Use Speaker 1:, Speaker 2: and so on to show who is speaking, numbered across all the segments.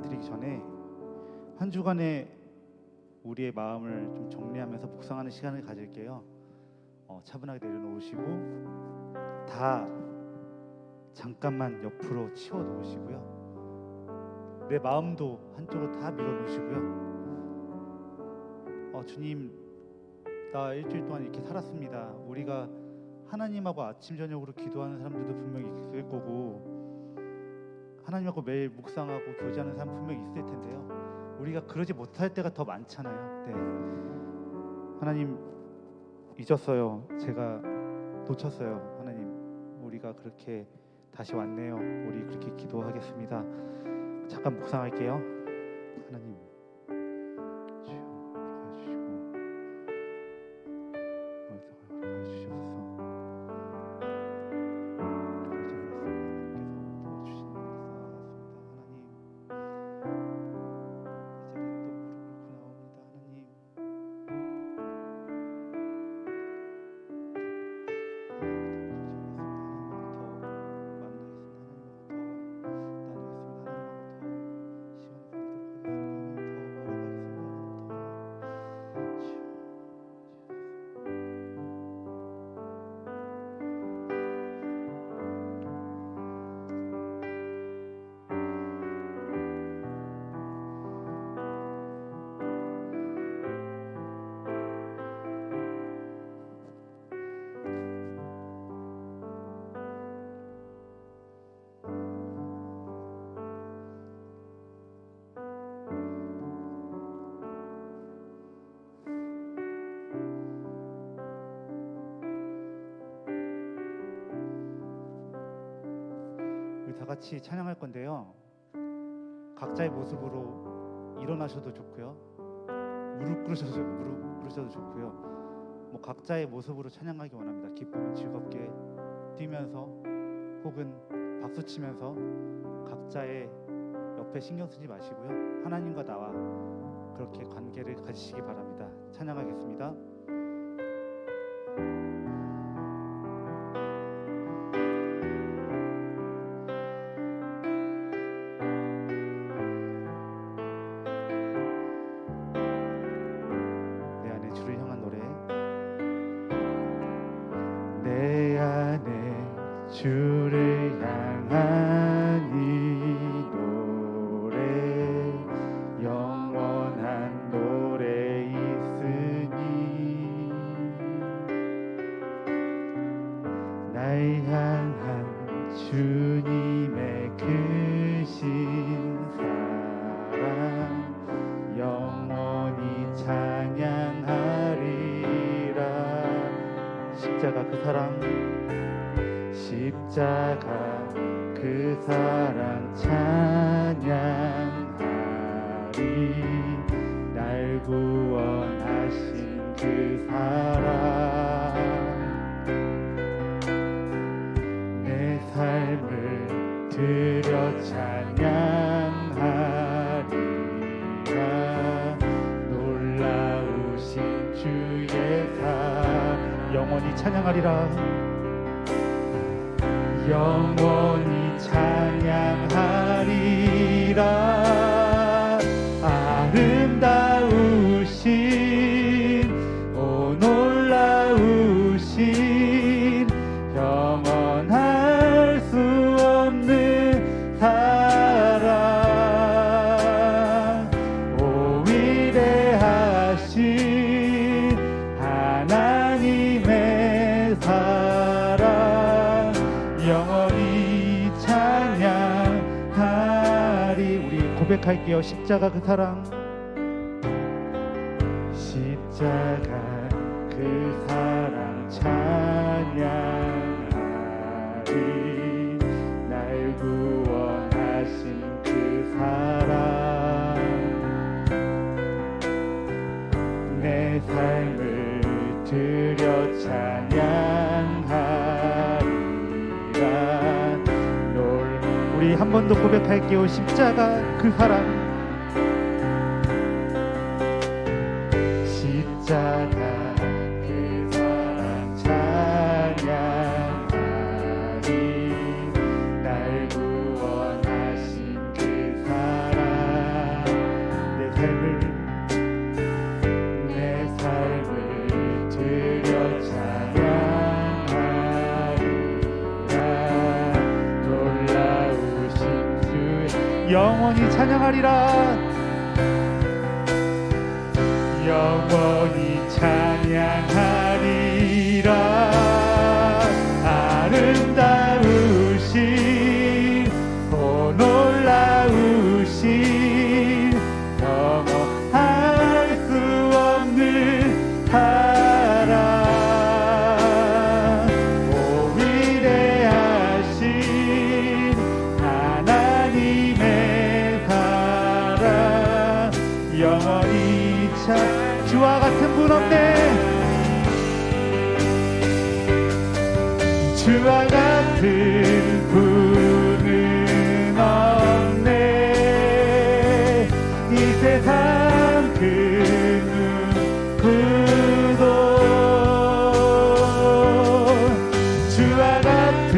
Speaker 1: 드리기 전에 한 주간의 우리의 마음을 좀 정리하면서 묵상하는 시간을 가질게요. 차분하게 내려놓으시고 다 잠깐만 옆으로 치워 놓으시고요. 내 마음도 한쪽으로 다 밀어 놓으시고요. 주님, 나 일주일 동안 이렇게 살았습니다. 우리가 하나님하고 아침 저녁으로 기도하는 사람들도 분명히 있을 거고, 하나님하고 매일 묵상하고 교제하는 사람 분명히 있을 텐데요. 우리가 그러지 못할 때가 더 많잖아요. 네. 하나님, 잊었어요. 제가 놓쳤어요. 하나님, 우리가 그렇게 다시 왔네요. 우리 그렇게 기도하겠습니다. 잠깐 묵상할게요. 하나님, 주여 들어가주시고 들어가주시옵소서. 다 같이 찬양할 건데요. 각자의 모습으로 일어나셔도 좋고요. 무릎 꿇으셔도 좋고요. 뭐 각자의 모습으로 찬양하기 원합니다. 기쁘면 즐겁게 뛰면서 혹은 박수 치면서 각자의 옆에 신경 쓰지 마시고요. 하나님과 나와 그렇게 관계를 가지시기 바랍니다. 찬양하겠습니다. 주를 향한 이 노래, 영원한 노래 있으니 날 향한 주님의 크신 사랑 영원히 찬양하리라. 십자가 그 사랑, 십자가 그 사랑 찬양하리. 날 구원하신 그 사랑 내 삶을 드려 찬양하리라. 놀라우신 주의 사랑 영원히 찬양하리라. 영원히 찬양하리라. 아름다우신 오 놀라우신 영원할 수 없는 사랑, 오 위대하신 하나님의 사랑 영원히 찬양하리. 우리 고백할게요. 십자가 그 사랑, 십자가 그 사랑 찬양하리. 날 구원하신 그 사랑 내 삶을 드려 찬양하리. 우리 한 번 더 고백할게요. 십자가 그 사랑, 십자가 그 사랑 찬양하리. 날 구원하신 그 사랑 영원히 찬양하리라. 영원히 찬양하리라. 아름다우신 오 놀라우신 영원할 수 없는 사랑 오 위대하신 하나님의 사랑 영원히 주와 같은 분 없네. 주와 같은 분은 없네. 이 세상 그 누구도 주와 같은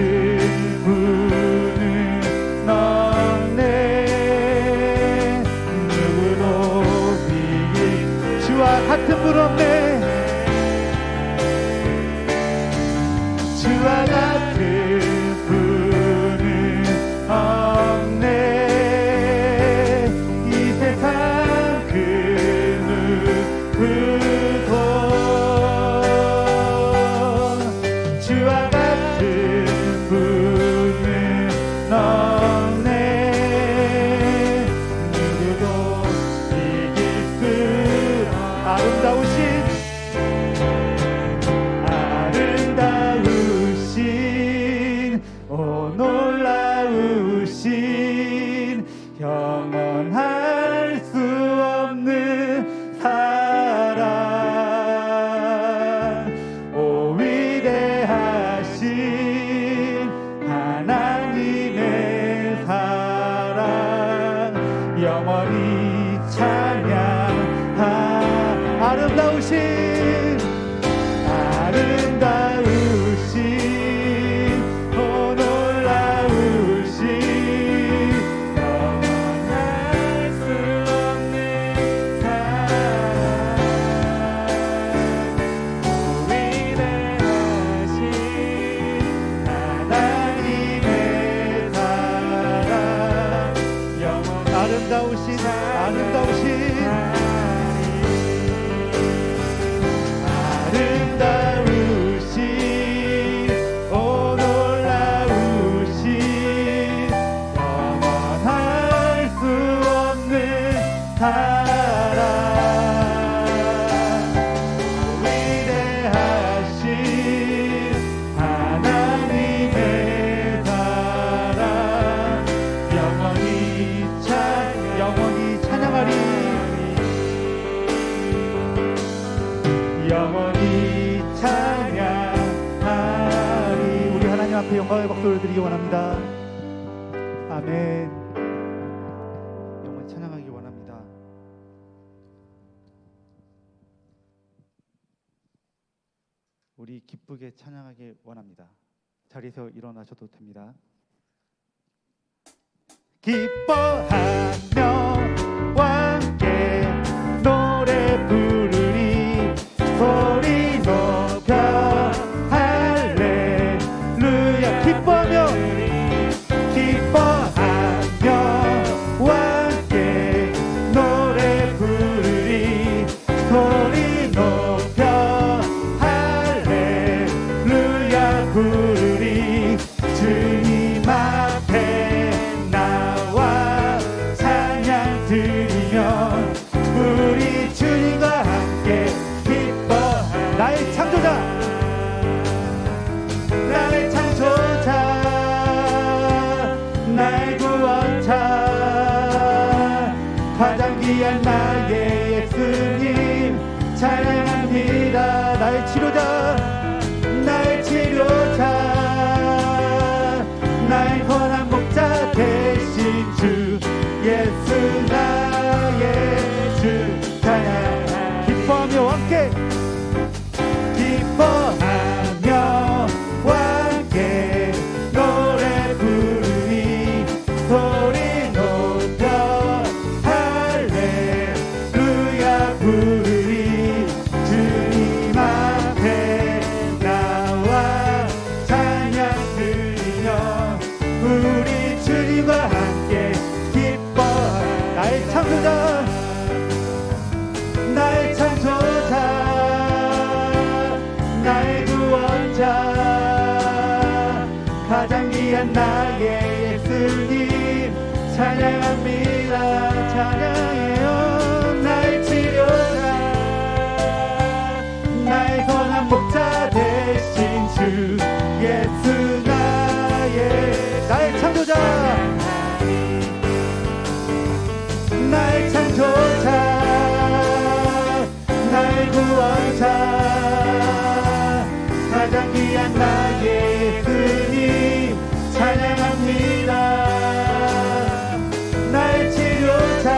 Speaker 1: 분은 없네. 누구도 주와 같은 분 없네. 주와 같은 분은 없네. 이 세상 그 누구도 주와 같은 분은 없네. 누구도 이길 수 아름다우신 오 놀라우신 영원할 수 없는 사랑 오 위대하신 하나님의 사랑 영원히 찬양 아름다우신 오 놀라우신 영원할 수 없는 사랑 위대하신 하나님의 사랑 영원 아름다우신 영원히 찬양하리. 우리 하나님 앞에 영광의 박수를 드리기 원합니다. 아멘. 영원히 찬양하기 원합니다. 우리 기쁘게 찬양하기 원합니다. 자리에서 일어나셔도 됩니다. 기뻐하며 함께 노래 부르리 소리 높여 할렐루야. 기뻐하며 함께 노래 부르리 소리 높여 할렐루야 부르리. 주님 앞에 나와 찬양 드리며 우리 주님과 함께 나의 창조자 나의 구원자 가장 귀한 나의 예수님 찬양합니다. 나의 치료자 나의 선한 목자 되신 주 예수 나의 주 찬양. 기뻐하며 함께 노래 부르니 소리 높여 할렐루야 귀한 나의 예수님 찬양합니다. 찬양해요. 나의 치료자 나의 선한 목자 되신 주 예수 나의 창조자 나의 창조자 나의 구원자 가장 귀한 나의 예수님 찬양합니다. 나의 치료자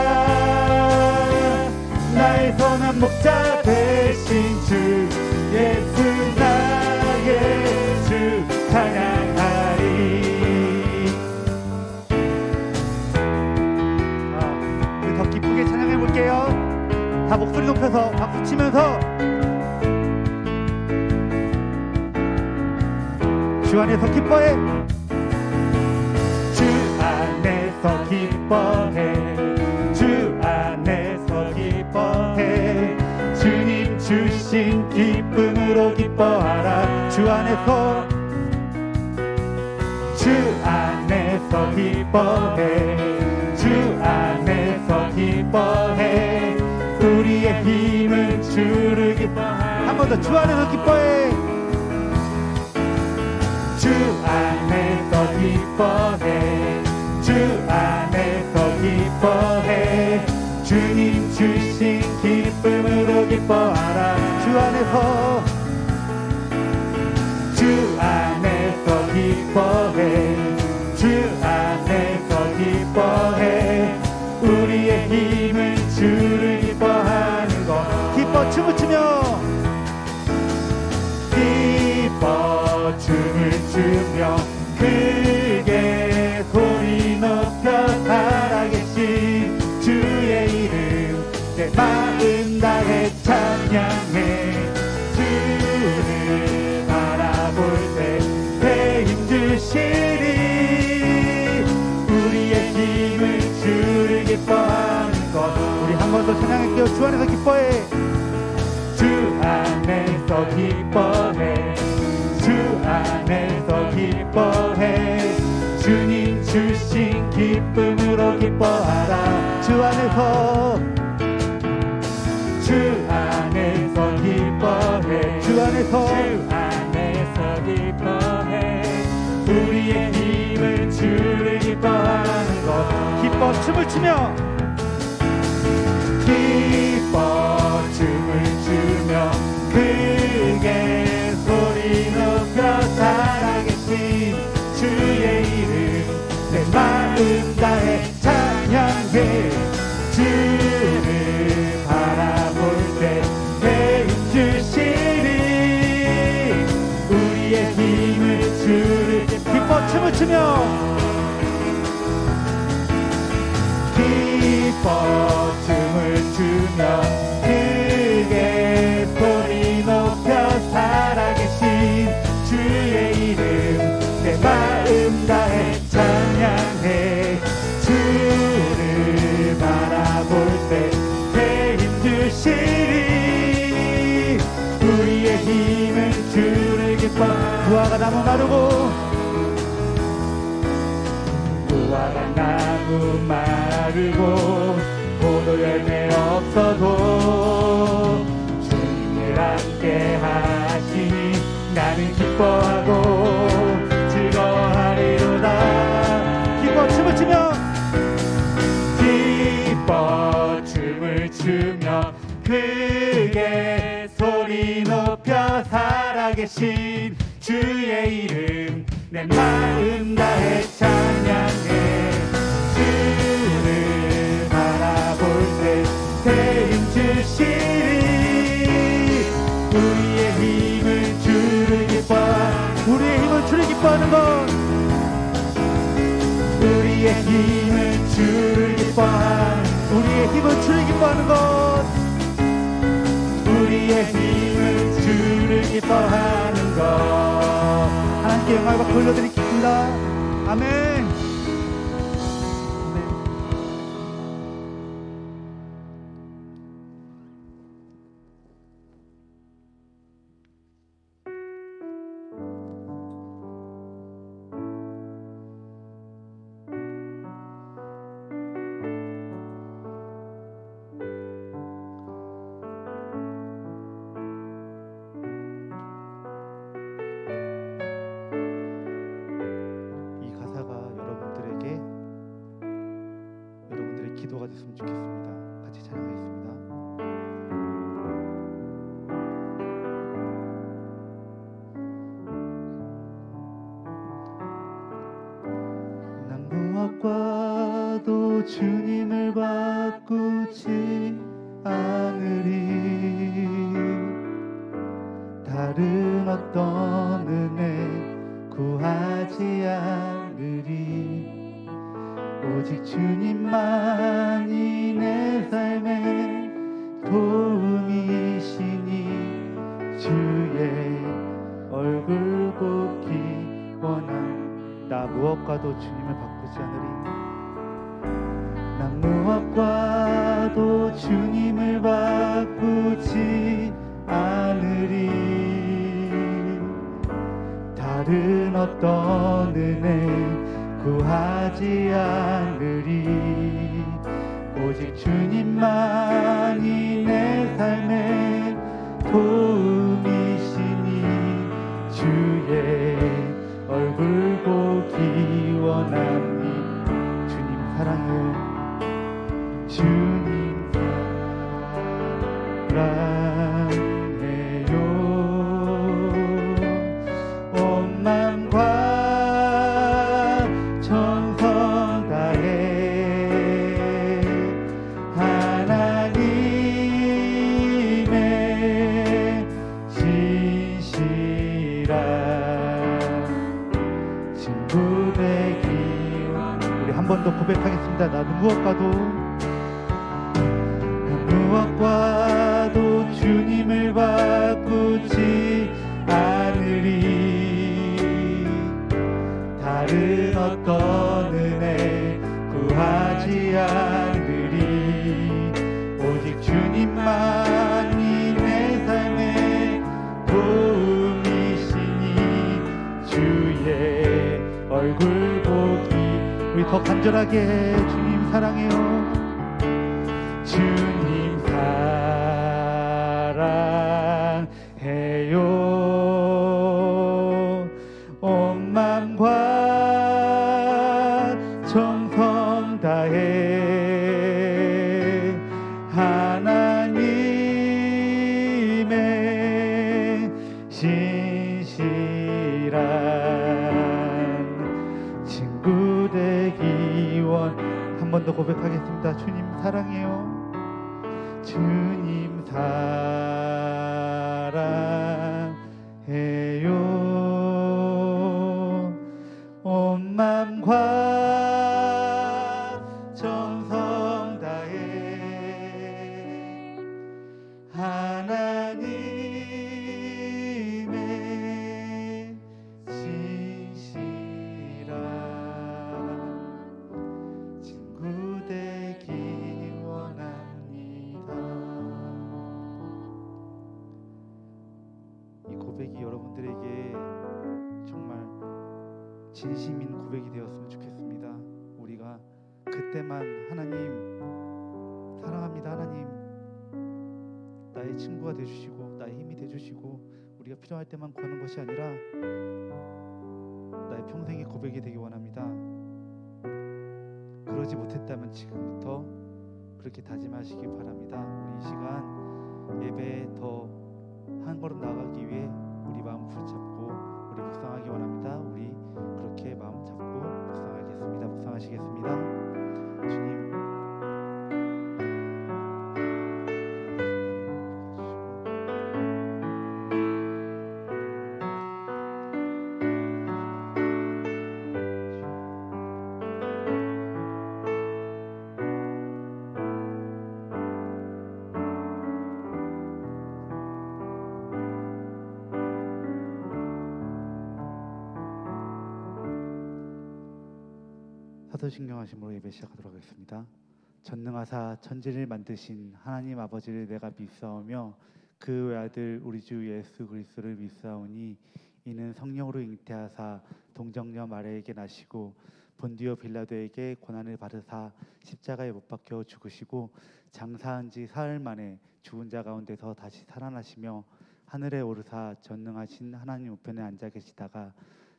Speaker 1: 나의 선한 목자 되신 주 예수 나의 주 찬양하리. 우리 더 기쁘게 찬양해 볼게요. 다 목소리 높여서 박수 치면서 주 안에서 기뻐해. 주 안에서 기뻐해. 주 안에서 기뻐해. 주님 주신 기쁨으로 기뻐하라. 주 안에서 기뻐해. 주 안에서 기뻐해. 우리의 힘은 주를 기뻐하라. 한 번 더 주 안에서 기뻐해. 주 안에서 기뻐해. 주 안에서 기뻐해. 주님 주신 기쁨으로 기뻐하라. 주 안에서 기뻐해. 주 안에서 기뻐해. 우리의 힘은 주를 기뻐하는 것. 기뻐 춤을 추며 기뻐 춤을 추며 크게 소리 높여 살아계신 주의 이름 내 마음 다해 찬양해. 주를 바라볼 때 내 힘 주시리. 우리의 힘을 주를 기뻐하는 것. 우리 한 번 더 찬양할게요. 주 안에서 기뻐해. 주 안에서 기뻐해. 주 안에서 기뻐해. 주님 주신 기쁨으로 기뻐하라. 주 안에서 기뻐해. 주 안에서 기뻐해. 우리의 힘은 주를 기뻐하는 것. 기뻐 춤을 추며 기뻐 춤을 추며 크게 소리 높여 살아계신 주의 이름 내 마음 다해 찬양해. 주를 바라볼 때 내 힘 주시리. 우리의 힘을 주를 기뻐 춤을 추며 기뻐 춤을 추며 크게 소리 높여 살아계신 주의 이름 내 마음 다해 찬양해. 주를 바라볼 때 내 힘 주시리. 우리의 힘은 주를 기뻐. 무화과 나무 마르고 무화과 나무 마르고 포도 열매 없어도 주님을 함께 하시니 나는 기뻐하고 즐거워하리로다. 기뻐 춤을 추며 기뻐 춤을 추며 크게 소리 높여 살아계신 주의 이름 내 마음 다해 찬양해. 주를 바라볼 때 새 힘 주시리. 우리의 힘은 주를 기뻐하는 우리의 힘은 주를 기뻐하는 것. 우리의 힘은 주를 기뻐하는 우리의 힘은 주를 기뻐하는 것. 우리의 힘은 주를 기뻐하는 것. 하나님께 영광을 받고 올려드리겠습니다. 아멘. 기도가 됐으면 좋겠습니다. 같이 찬양하겠습니다. 난 무엇과도 주님을 바꾸지 않으리. 다른 어떤 은혜 구하지 않으리. 오직 주님만이 내 삶의 도움이시니 주의 얼굴 보기 원한 나 무엇과도 주님을 바꾸지 않으리. 난 무엇과도 주님을 바꾸지 않으리. 다른 어떤 은혜 구하지 않으리. 오직 주님만이 내 삶의 도움이시니 주의 얼굴 보기 원하니. 주님 사랑해요. 주님 사랑해요. 온 맘과 전성 다해 하나님의 진실한 친구 되기. 우리 한 번 더 고백하겠습니다. 나는 무엇과도 주님을 바꾸지 않으리. 다른 어떤 은혜 구하지 않으리. 오직 주님만이 내 삶의 도움이시니 주의 얼굴 보기. 우리 더 간절하게 주님 사랑해요. 주님 사랑해요. 온 맘과 정성 다해 하나님의 신실한 친구 되기 원. 한 번 더 고백하겠습니다. 주님 사랑해요. 주님 사랑해요. 온 맘과 정성 다해 하나님의 신실한 친구 되기 원합니다. 이 고백이 여러분들에게 정말 진심인 고백이 되었으면 좋겠습니다. 우리가 그때만 하나님 사랑합니다. 하나님 나의 친구가 되주시고 나의 힘이 되주시고 우리가 필요할 때만 구하는 것이 아니라 나의 평생의 고백이 되기 원합니다. 그러지 못했다면 지금부터 그렇게 다짐하시기 바랍니다. 우리 이 시간 예배에 더 한 걸음 나아가기 위해 우리 마음 붙잡고 우리 묵상하기 원합니다. 우리 그렇게 마음 잡고 묵상하겠습니다. 묵상하시겠습니다. 주님 사도신경하심으로 예배 시작하도록 하겠습니다. 전능하사 천지를 만드신 하나님 아버지를 내가 믿사오며 그 외아들 우리 주 예수 그리스도를 믿사오니 이는 성령으로 잉태하사 동정녀 마리아에게 나시고 본디오 빌라도에게 고난을 받으사 십자가에 못 박혀 죽으시고 장사한 지 사흘 만에 죽은 자 가운데서 다시 살아나시며 하늘에 오르사 전능하신 하나님 우편에 앉아 계시다가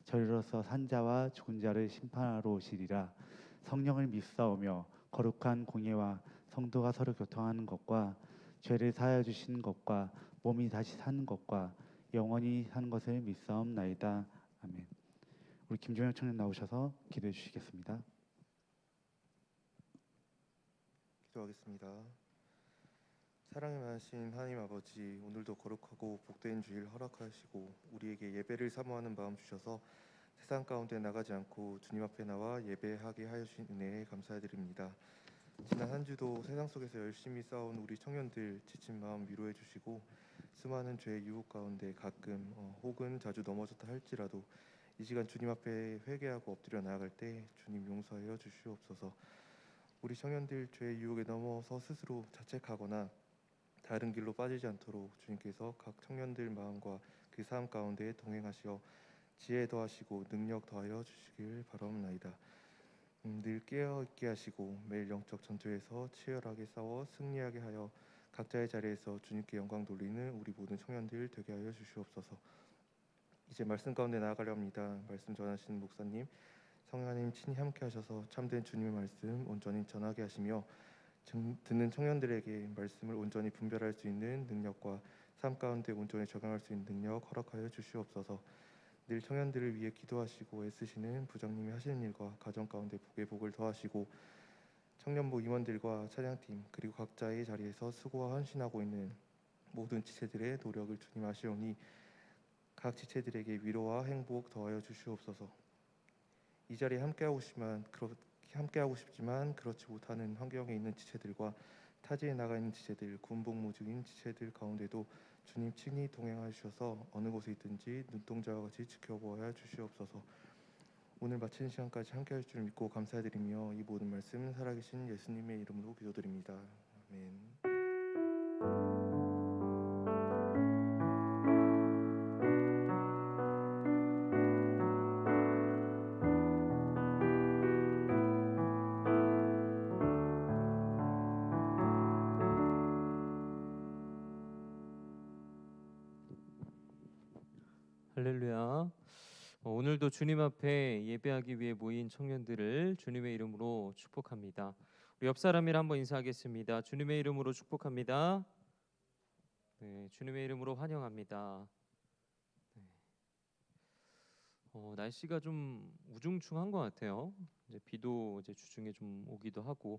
Speaker 1: 저리로서 산자와 죽은 자를 심판하러 오시리라. 성령을 믿사오며 거룩한 공예와 성도가 서로 교통하는 것과 죄를 사하여 주시는 것과 몸이 다시 사는 것과 영원히 사는 것을 믿사옵나이다. 아멘. 우리 김종혁 청년 나오셔서 기도해 주시겠습니다.
Speaker 2: 기도하겠습니다. 사랑이 많으신 하나님 아버지, 오늘도 거룩하고 복된 주일 허락하시고 우리에게 예배를 사모하는 마음 주셔서 세상 가운데 나가지 않고 주님 앞에 나와 예배하게 하신 은혜에 감사드립니다. 지난 한 주도 세상 속에서 열심히 싸운 우리 청년들 지친 마음 위로해 주시고 수많은 죄의 유혹 가운데 가끔 혹은 자주 넘어졌다 할지라도 이 시간 주님 앞에 회개하고 엎드려 나아갈 때 주님 용서하여 주시옵소서. 우리 청년들 죄의 유혹에 넘어서 스스로 자책하거나 다른 길로 빠지지 않도록 주님께서 각 청년들 마음과 그 삶 가운데 동행하시어 지혜 더하시고 능력 더하여 주시길 바라옵나이다. 늘 깨어있게 하시고 매일 영적 전투에서 치열하게 싸워 승리하게 하여 각자의 자리에서 주님께 영광 돌리는 우리 모든 청년들 되게 하여 주시옵소서. 이제 말씀 가운데 나아가려 합니다. 말씀 전하시는 목사님, 성령님 친히 함께 하셔서 참된 주님의 말씀 온전히 전하게 하시며 듣는 청년들에게 말씀을 온전히 분별할 수 있는 능력과 삶 가운데 온전히 적용할 수 있는 능력 허락하여 주시옵소서. 늘 청년들을 위해 기도하시고 애쓰시는 부장님이 하시는 일과 가정 가운데 복의 복을 더하시고 청년부 임원들과 찬양팀 그리고 각자의 자리에서 수고와 헌신하고 있는 모든 지체들의 노력을 주님 아시오니 각 지체들에게 위로와 행복 더하여 주시옵소서. 이 자리에 함께하고 싶지만 그렇지 못하는 환경에 있는 지체들과 타지에 나가 있는 지체들, 군복무 중인 지체들 가운데도 주님 친히 동행하셔서 어느 곳에 있든지 눈동자와 같이 지켜보아 주시옵소서. 오늘 마치는 시간까지 함께할 줄 믿고 감사드리며 이 모든 말씀 살아계신 예수님의 이름으로 기도드립니다. 아멘.
Speaker 3: 할렐루야. 오늘도 주님 앞에 예배하기 위해 모인 청년들을 주님의 이름으로 축복합니다. 우리 옆 사람이랑 한번 인사하겠습니다. 주님의 이름으로 축복합니다. 네, 주님의 이름으로 환영합니다. 네. 날씨가 좀 우중충한 것 같아요. 이제 비도 이제 주중에 좀 오기도 하고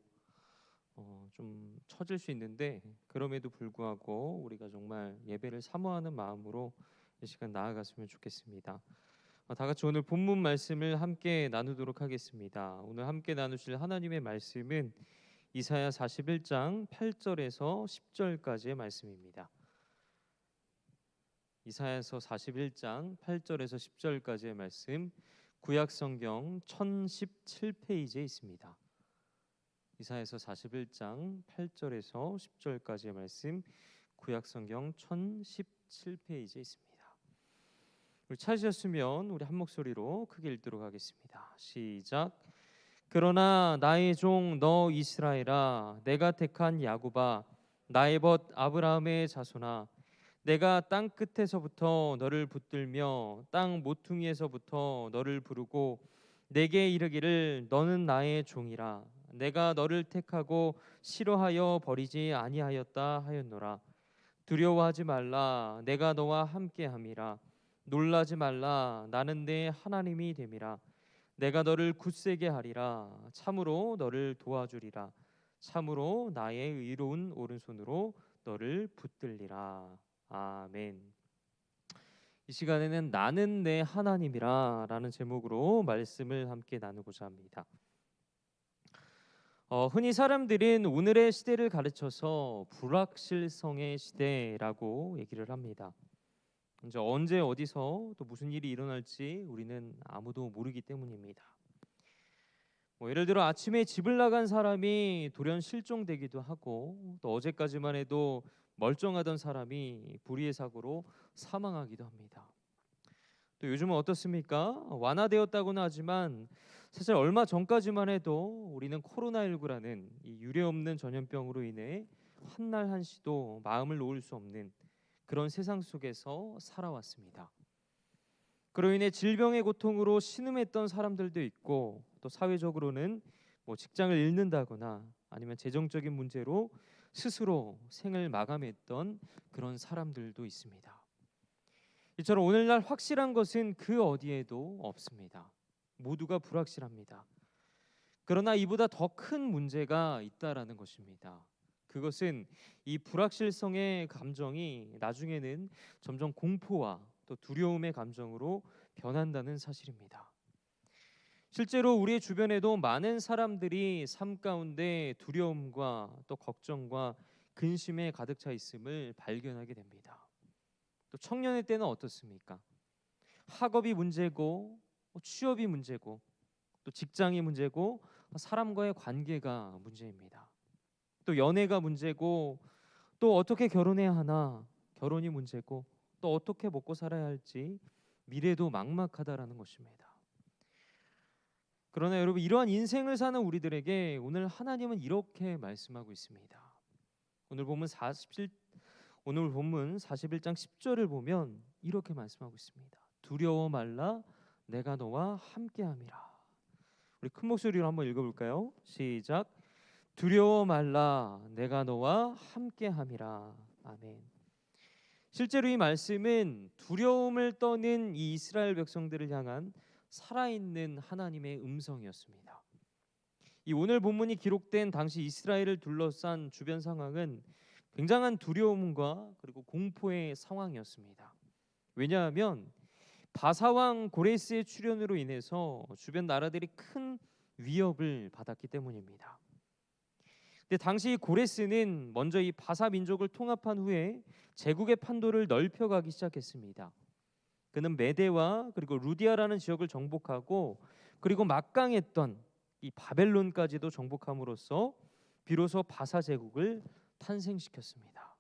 Speaker 3: 좀 처질 수 있는데 그럼에도 불구하고 우리가 정말 예배를 사모하는 마음으로 이 시간 나아갔으면 좋겠습니다. 다 같이 오늘 본문 말씀을 함께 나누도록 하겠습니다. 오늘 함께 나누실 하나님의 말씀은 이사야 41장 8절에서 10절까지의 말씀입니다. 이사야서 41장 8절에서 10절까지의 말씀, 구약 성경 1017페이지에 있습니다. 이사야서 41장 8절에서 10절까지의 말씀, 구약 성경 1017페이지에 있습니다. 우리 찾으셨으면 우리 한 목소리로 크게 읽도록 하겠습니다. 시작. 그러나 나의 종 너 이스라엘아, 내가 택한 야곱아, 나의 벗 아브라함의 자손아, 내가 땅 끝에서부터 너를 붙들며 땅 모퉁이에서부터 너를 부르고 내게 이르기를 너는 나의 종이라. 내가 너를 택하고 싫어하여 버리지 아니하였다 하였노라. 두려워하지 말라, 내가 너와 함께함이라. 놀라지 말라, 나는 내 하나님이 됨이라. 내가 너를 굳세게 하리라. 참으로 너를 도와주리라. 참으로 나의 의로운 오른손으로 너를 붙들리라. 아멘. 이 시간에는 나는 내 하나님이라 라는 제목으로 말씀을 함께 나누고자 합니다. 흔히 사람들은 오늘의 시대를 가르쳐서 불확실성의 시대라고 얘기를 합니다. 이제 언제 어디서 또 무슨 일이 일어날지 우리는 아무도 모르기 때문입니다. 예를 들어 아침에 집을 나간 사람이 돌연 실종되기도 하고 또 어제까지만 해도 멀쩡하던 사람이 불의의 사고로 사망하기도 합니다. 또 요즘은 어떻습니까? 완화되었다고는 하지만 사실 얼마 전까지만 해도 우리는 코로나19라는 이 유례없는 전염병으로 인해 한날 한시도 마음을 놓을 수 없는 그런 세상 속에서 살아왔습니다. 그로 인해 질병의 고통으로 신음했던 사람들도 있고 또 사회적으로는 뭐 직장을 잃는다거나 아니면 재정적인 문제로 스스로 생을 마감했던 그런 사람들도 있습니다. 이처럼 오늘날 확실한 것은 그 어디에도 없습니다. 모두가 불확실합니다. 그러나 이보다 더 큰 문제가 있다라는 것입니다. 그것은 이 불확실성의 감정이 나중에는 점점 공포와 또 두려움의 감정으로 변한다는 사실입니다. 실제로 우리의 주변에도 많은 사람들이 삶 가운데 두려움과 또 걱정과 근심에 가득 차 있음을 발견하게 됩니다. 또 청년의 때는 어떻습니까? 학업이 문제고 취업이 문제고 또 직장이 문제고 사람과의 관계가 문제입니다. 또 연애가 문제고 또 어떻게 결혼해야 하나 결혼이 문제고 또 어떻게 먹고 살아야 할지 미래도 막막하다라는 것입니다. 그러나 여러분 이러한 인생을 사는 우리들에게 오늘 하나님은 이렇게 말씀하고 있습니다. 오늘 본문 41장 10절을 보면 이렇게 말씀하고 있습니다. 두려워 말라 내가 너와 함께함이라. 우리 큰 목소리로 한번 읽어볼까요? 시작. 두려워 말라 내가 너와 함께함이라. 아멘. 실제로 이 말씀은 두려움을 떠는 이 이스라엘 백성들을 향한 살아있는 하나님의 음성이었습니다. 이 오늘 본문이 기록된 당시 이스라엘을 둘러싼 주변 상황은 굉장한 두려움과 그리고 공포의 상황이었습니다. 왜냐하면 바사왕 고레스의 출현으로 인해서 주변 나라들이 큰 위협을 받았기 때문입니다. 근데 당시 고레스는 먼저 이 바사 민족을 통합한 후에 제국의 판도를 넓혀가기 시작했습니다. 그는 메대와 그리고 루디아라는 지역을 정복하고 그리고 막강했던 이 바벨론까지도 정복함으로써 비로소 바사 제국을 탄생시켰습니다.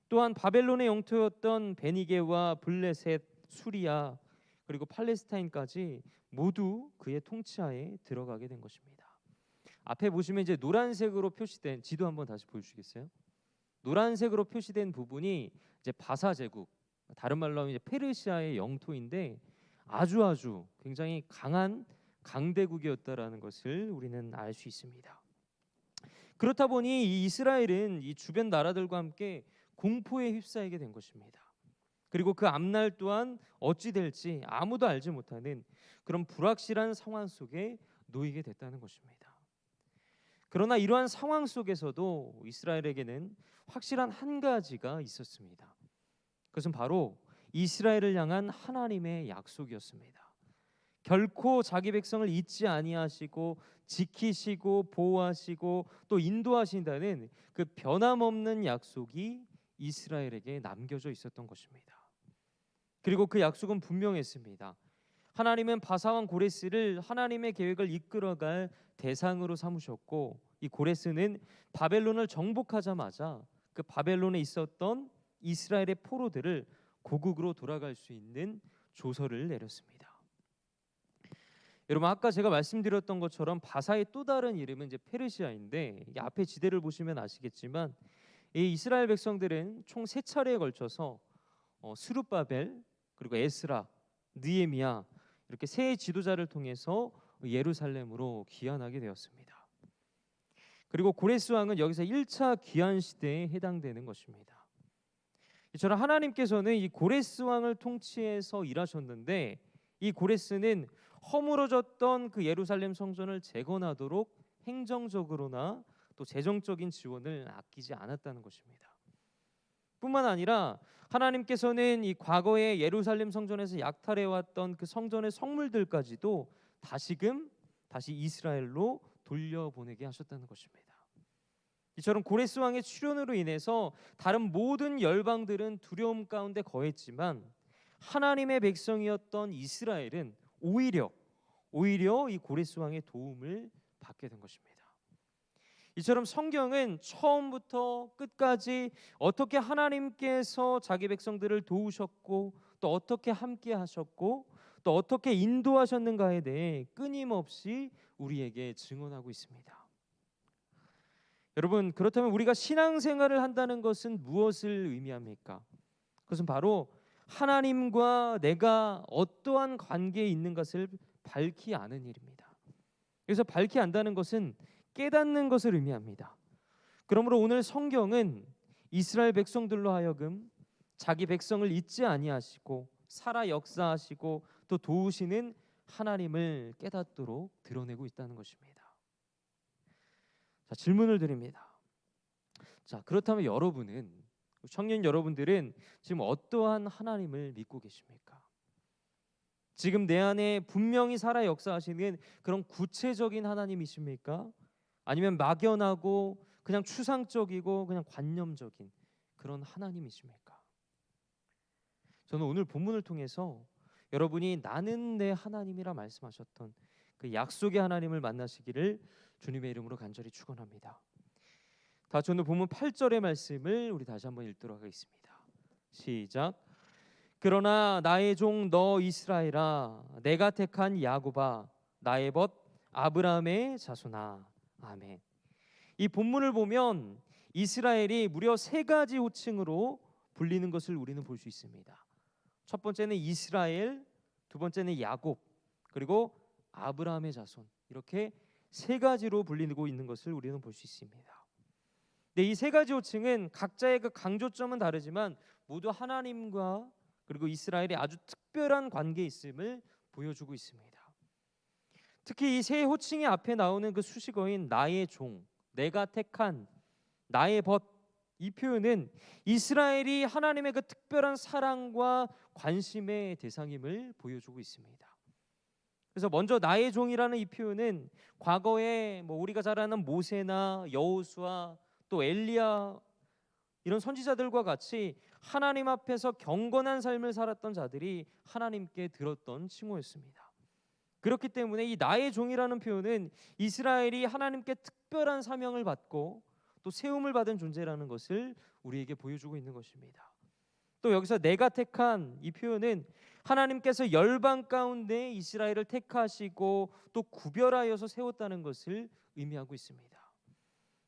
Speaker 3: 또한 바벨론의 영토였던 베니게와 블레셋, 수리아 그리고 팔레스타인까지 모두 그의 통치하에 들어가게 된 것입니다. 앞에 보시면 이제 노란색으로 표시된 지도 한번 다시 보여주시겠어요? 노란색으로 표시된 부분이 이제 바사 제국, 다른 말로 하면 이제 페르시아의 영토인데 아주 굉장히 강한 강대국이었다라는 것을 우리는 알 수 있습니다. 그렇다 보니 이 이스라엘은 이 주변 나라들과 함께 공포에 휩싸이게 된 것입니다. 그리고 그 앞날 또한 어찌 될지 아무도 알지 못하는 그런 불확실한 상황 속에 놓이게 됐다는 것입니다. 그러나 이러한 상황 속에서도 이스라엘에게는 확실한 한 가지가 있었습니다. 그것은 바로 이스라엘을 향한 하나님의 약속이었습니다. 결코 자기 백성을 잊지 아니하시고 지키시고 보호하시고 또 인도하신다는 그 변함없는 약속이 이스라엘에게 남겨져 있었던 것입니다. 그리고 그 약속은 분명했습니다. 하나님은 바사왕 고레스를 하나님의 계획을 이끌어갈 대상으로 삼으셨고 이 고레스는 바벨론을 정복하자마자 그 바벨론에 있었던 이스라엘의 포로들을 고국으로 돌아갈 수 있는 조서를 내렸습니다. 여러분 아까 제가 말씀드렸던 것처럼 바사의 또 다른 이름은 이제 페르시아인데 이 앞에 지대를 보시면 아시겠지만 이 이스라엘 백성들은 총 3차례에 걸쳐서 스룹바벨 그리고 에스라, 느헤미야 이렇게 세 지도자를 통해서 예루살렘으로 귀환하게 되었습니다. 그리고 고레스 왕은 여기서 1차 귀환 시대에 해당되는 것입니다. 이처럼 하나님께서는 이 고레스 왕을 통치해서 일하셨는데 이 고레스는 허물어졌던 그 예루살렘 성전을 재건하도록 행정적으로나 또 재정적인 지원을 아끼지 않았다는 것입니다. 뿐만 아니라 하나님께서는 이 과거에 예루살렘 성전에서 약탈해왔던 그 성전의 성물들까지도 다시 이스라엘로 돌려보내게 하셨다는 것입니다. 이처럼 고레스 왕의 출현으로 인해서 다른 모든 열방들은 두려움 가운데 거했지만 하나님의 백성이었던 이스라엘은 오히려 이 고레스 왕의 도움을 받게 된 것입니다. 이처럼 성경은 처음부터 끝까지 어떻게 하나님께서 자기 백성들을 도우셨고 또 어떻게 함께 하셨고 또 어떻게 인도하셨는가에 대해 끊임없이 우리에게 증언하고 있습니다. 여러분 그렇다면 우리가 신앙생활을 한다는 것은 무엇을 의미합니까? 그것은 바로 하나님과 내가 어떠한 관계에 있는 것을 밝히 아는 일입니다. 여기서 밝히 안다는 것은 깨닫는 것을 의미합니다. 그러므로 오늘 성경은 이스라엘 백성들로 하여금 자기 백성을 잊지 아니하시고 살아 역사하시고 또 도우시는 하나님을 깨닫도록 드러내고 있다는 것입니다. 자, 질문을 드립니다. 자, 그렇다면 여러분은, 청년 여러분들은 지금 어떠한 하나님을 믿고 계십니까? 지금 내 안에 분명히 살아 역사하시는 그런 구체적인 하나님이십니까? 아니면 막연하고 그냥 추상적이고 그냥 관념적인 그런 하나님이십니까? 저는 오늘 본문을 통해서 여러분이 나는 내 하나님이라 말씀하셨던 그 약속의 하나님을 만나시기를 주님의 이름으로 간절히 축원합니다. 다 저는 본문 8절의 말씀을 우리 다시 한번 읽도록 하겠습니다. 시작. 그러나 나의 종 너 이스라엘아, 내가 택한 야곱아, 나의 벗 아브라함의 자손아. 아멘. 이 본문을 보면 이스라엘이 무려 세 가지 호칭으로 불리는 것을 우리는 볼 수 있습니다. 첫 번째는 이스라엘, 두 번째는 야곱, 그리고 아브라함의 자손, 이렇게 세 가지로 불리고 있는 것을 우리는 볼 수 있습니다. 네, 이 세 가지 호칭은 각자의 그 강조점은 다르지만 모두 하나님과 그리고 이스라엘의 아주 특별한 관계에 있음을 보여주고 있습니다. 특히 이 세 호칭의 앞에 나오는 그 수식어인 나의 종, 내가 택한, 나의 벗, 이 표현은 이스라엘이 하나님의 그 특별한 사랑과 관심의 대상임을 보여주고 있습니다. 그래서 먼저 나의 종이라는 이 표현은 과거에 우리가 잘 아는 모세나 여호수아 또 엘리야 이런 선지자들과 같이 하나님 앞에서 경건한 삶을 살았던 자들이 하나님께 들었던 칭호였습니다. 그렇기 때문에 이 나의 종이라는 표현은 이스라엘이 하나님께 특별한 사명을 받고 또 세움을 받은 존재라는 것을 우리에게 보여주고 있는 것입니다. 또 여기서 내가 택한 이 표현은 하나님께서 열방 가운데 이스라엘을 택하시고 또 구별하여서 세웠다는 것을 의미하고 있습니다.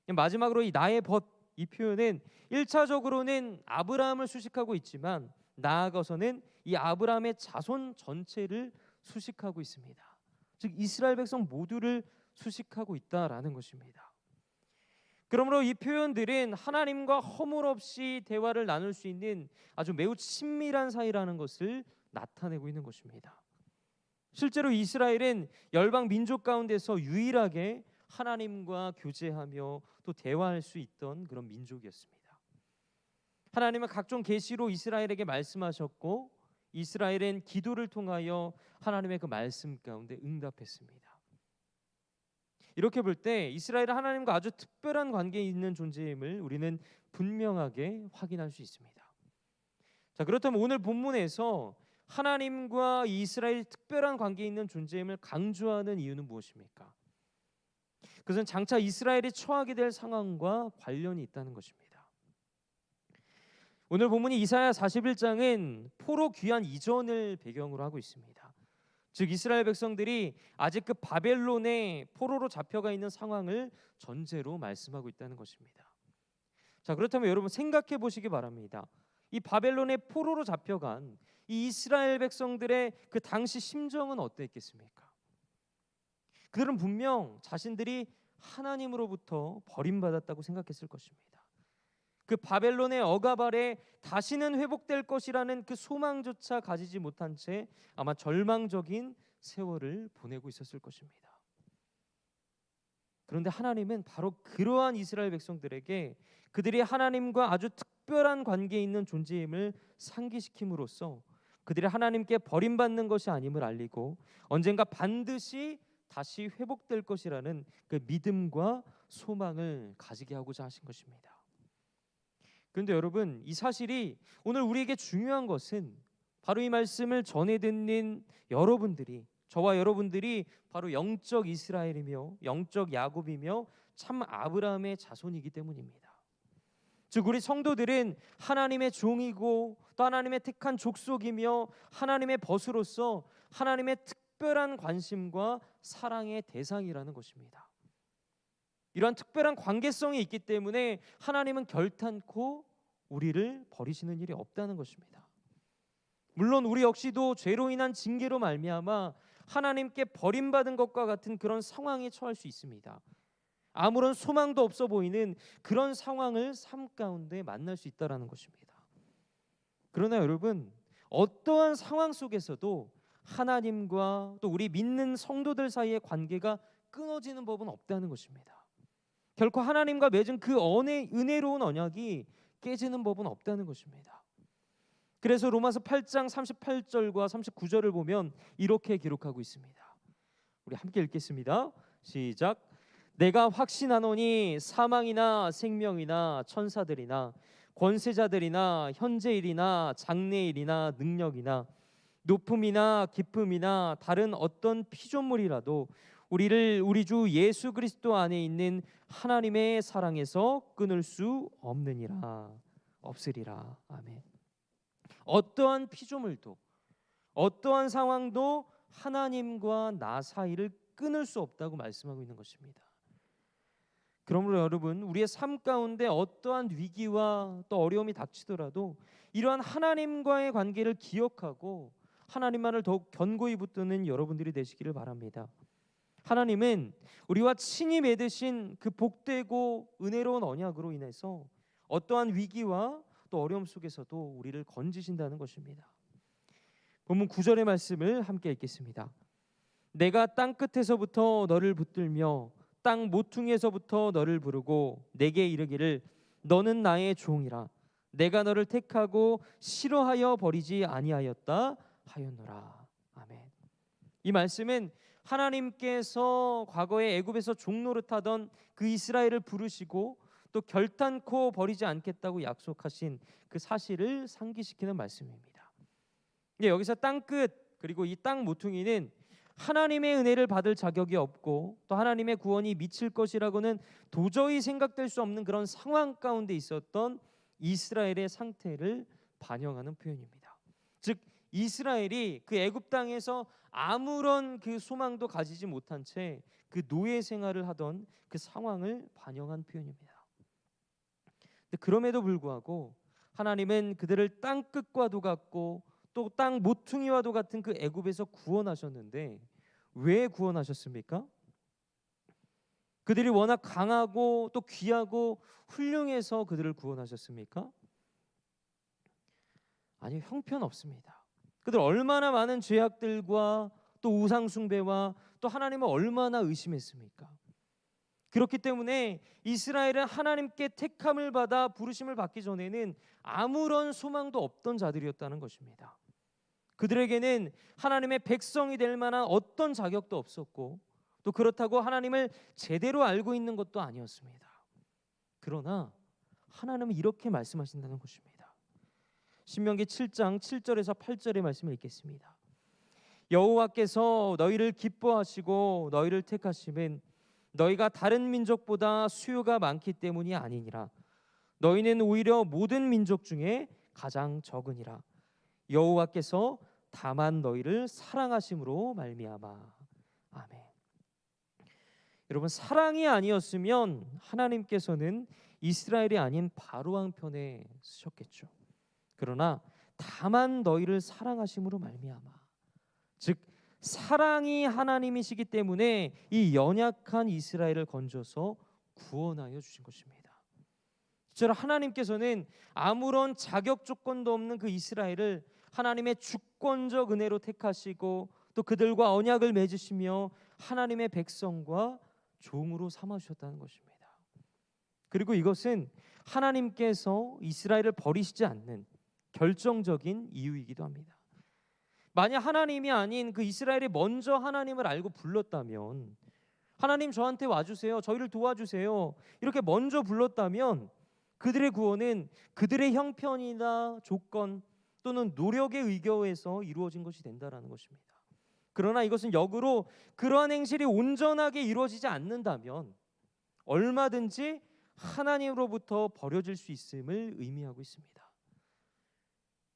Speaker 3: 마지막으로 이 나의 벗, 이 표현은 1차적으로는 아브라함을 수식하고 있지만 나아가서는 이 아브라함의 자손 전체를 수식하고 있습니다. 즉 이스라엘 백성 모두를 수식하고 있다라는 것입니다. 그러므로 이 표현들은 하나님과 허물없이 대화를 나눌 수 있는 아주 매우 친밀한 사이라는 것을 나타내고 있는 것입니다. 실제로 이스라엘은 열방 민족 가운데서 유일하게 하나님과 교제하며 또 대화할 수 있던 그런 민족이었습니다. 하나님은 각종 계시로 이스라엘에게 말씀하셨고 이스라엘은 기도를 통하여 하나님의 그 말씀 가운데 응답했습니다. 이렇게 볼 때 이스라엘은 하나님과 아주 특별한 관계에 있는 존재임을 우리는 분명하게 확인할 수 있습니다. 자, 그렇다면 오늘 본문에서 하나님과 이스라엘이 특별한 관계에 있는 존재임을 강조하는 이유는 무엇입니까? 그것은 장차 이스라엘이 처하게 될 상황과 관련이 있다는 것입니다. 오늘 본문이 이사야 41장은 포로 귀환 이전을 배경으로 하고 있습니다. 즉 이스라엘 백성들이 아직 그 바벨론의 포로로 잡혀가 있는 상황을 전제로 말씀하고 있다는 것입니다. 자, 그렇다면 여러분 생각해 보시기 바랍니다. 이 바벨론의 포로로 잡혀간 이 이스라엘 백성들의 그 당시 심정은 어땠겠습니까? 그들은 분명 자신들이 하나님으로부터 버림받았다고 생각했을 것입니다. 그 바벨론의 억압 아래 다시는 회복될 것이라는 그 소망조차 가지지 못한 채 아마 절망적인 세월을 보내고 있었을 것입니다. 그런데 하나님은 바로 그러한 이스라엘 백성들에게 그들이 하나님과 아주 특별한 관계에 있는 존재임을 상기시킴으로써 그들이 하나님께 버림받는 것이 아님을 알리고 언젠가 반드시 다시 회복될 것이라는 그 믿음과 소망을 가지게 하고자 하신 것입니다. 그런데 여러분, 이 사실이 오늘 우리에게 중요한 것은 바로 이 말씀을 전해 듣는 여러분들이, 저와 여러분들이 바로 영적 이스라엘이며 영적 야곱이며 참 아브라함의 자손이기 때문입니다. 즉 우리 성도들은 하나님의 종이고 또 하나님의 택한 족속이며 하나님의 벗으로서 하나님의 특별한 관심과 사랑의 대상이라는 것입니다. 이러한 특별한 관계성이 있기 때문에 하나님은 결탄코 우리를 버리시는 일이 없다는 것입니다. 물론 우리 역시도 죄로 인한 징계로 말미암아 하나님께 버림받은 것과 같은 그런 상황에 처할 수 있습니다. 아무런 소망도 없어 보이는 그런 상황을 삶 가운데 만날 수 있다라는 것입니다. 그러나 여러분, 어떠한 상황 속에서도 하나님과 또 우리 믿는 성도들 사이의 관계가 끊어지는 법은 없다는 것입니다. 결코 하나님과 맺은 그 은혜로운 언약이 깨지는 법은 없다는 것입니다. 그래서 로마서 8장 38절과 39절을 보면 이렇게 기록하고 있습니다. 우리 함께 읽겠습니다. 시작. 내가 확신하노니 사망이나 생명이나 천사들이나 권세자들이나 현재일이나 장래일이나 능력이나 높음이나 깊음이나 다른 어떤 피조물이라도 우리를 우리 주 예수 그리스도 안에 있는 하나님의 사랑에서 끊을 수 없으리라. 아멘. 어떠한 피조물도 어떠한 상황도 하나님과 나 사이를 끊을 수 없다고 말씀하고 있는 것입니다. 그러므로 여러분, 우리의 삶 가운데 어떠한 위기와 또 어려움이 닥치더라도 이러한 하나님과의 관계를 기억하고 하나님만을 더욱 견고히 붙드는 여러분들이 되시기를 바랍니다. 하나님은 우리와 친히 맺으신 그 복되고 은혜로운 언약으로 인해서 어떠한 위기와 또 어려움 속에서도 우리를 건지신다는 것입니다. 본문 9절의 말씀을 함께 읽겠습니다. 내가 땅 끝에서부터 너를 붙들며 땅 모퉁이에서부터 너를 부르고 내게 이르기를 너는 나의 종이라. 내가 너를 택하고 싫어하여 버리지 아니하였다 하였노라. 아멘. 이 말씀은 하나님께서 과거에 애굽에서 종노릇하던 그 이스라엘을 부르시고 또 결단코 버리지 않겠다고 약속하신 그 사실을 상기시키는 말씀입니다. 여기서 땅끝 그리고 이 땅 모퉁이는 하나님의 은혜를 받을 자격이 없고 또 하나님의 구원이 미칠 것이라고는 도저히 생각될 수 없는 그런 상황 가운데 있었던 이스라엘의 상태를 반영하는 표현입니다. 즉 이스라엘이 그 애굽 땅에서 아무런 그 소망도 가지지 못한 채 그 노예 생활을 하던 그 상황을 반영한 표현입니다. 그럼에도 불구하고 하나님은 그들을 땅 끝과도 같고 또 땅 모퉁이와도 같은 그 애굽에서 구원하셨는데 왜 구원하셨습니까? 그들이 워낙 강하고 또 귀하고 훌륭해서 그들을 구원하셨습니까? 아니요, 형편없습니다. 그들 얼마나 많은 죄악들과 또 우상 숭배와 또 하나님을 얼마나 의심했습니까? 그렇기 때문에 이스라엘은 하나님께 택함을 받아 부르심을 받기 전에는 아무런 소망도 없던 자들이었다는 것입니다. 그들에게는 하나님의 백성이 될 만한 어떤 자격도 없었고 또 그렇다고 하나님을 제대로 알고 있는 것도 아니었습니다. 그러나 하나님은 이렇게 말씀하신다는 것입니다. 신명기 7장 7절에서 8절의 말씀을 읽겠습니다. 여호와께서 너희를 기뻐하시고 너희를 택하심은 너희가 다른 민족보다 수요가 많기 때문이 아니니라. 너희는 오히려 모든 민족 중에 가장 적으니라. 여호와께서 다만 너희를 사랑하심으로 말미암아. 아멘. 여러분, 사랑이 아니었으면 하나님께서는 이스라엘이 아닌 바로 왕 편에 쓰셨겠죠. 그러나 다만 너희를 사랑하심으로 말미암아. 즉 사랑이 하나님이시기 때문에 이 연약한 이스라엘을 건져서 구원하여 주신 것입니다. 실제로 하나님께서는 아무런 자격 조건도 없는 그 이스라엘을 하나님의 주권적 은혜로 택하시고 또 그들과 언약을 맺으시며 하나님의 백성과 종으로 삼아 주셨다는 것입니다. 그리고 이것은 하나님께서 이스라엘을 버리시지 않는 결정적인 이유이기도 합니다. 만약 하나님이 아닌 그 이스라엘이 먼저 하나님을 알고 불렀다면, 하나님 저한테 와주세요, 저희를 도와주세요 이렇게 먼저 불렀다면 그들의 구원은 그들의 형편이나 조건 또는 노력에 의거해서 이루어진 것이 된다라는 것입니다. 그러나 이것은 역으로 그러한 행실이 온전하게 이루어지지 않는다면 얼마든지 하나님으로부터 버려질 수 있음을 의미하고 있습니다.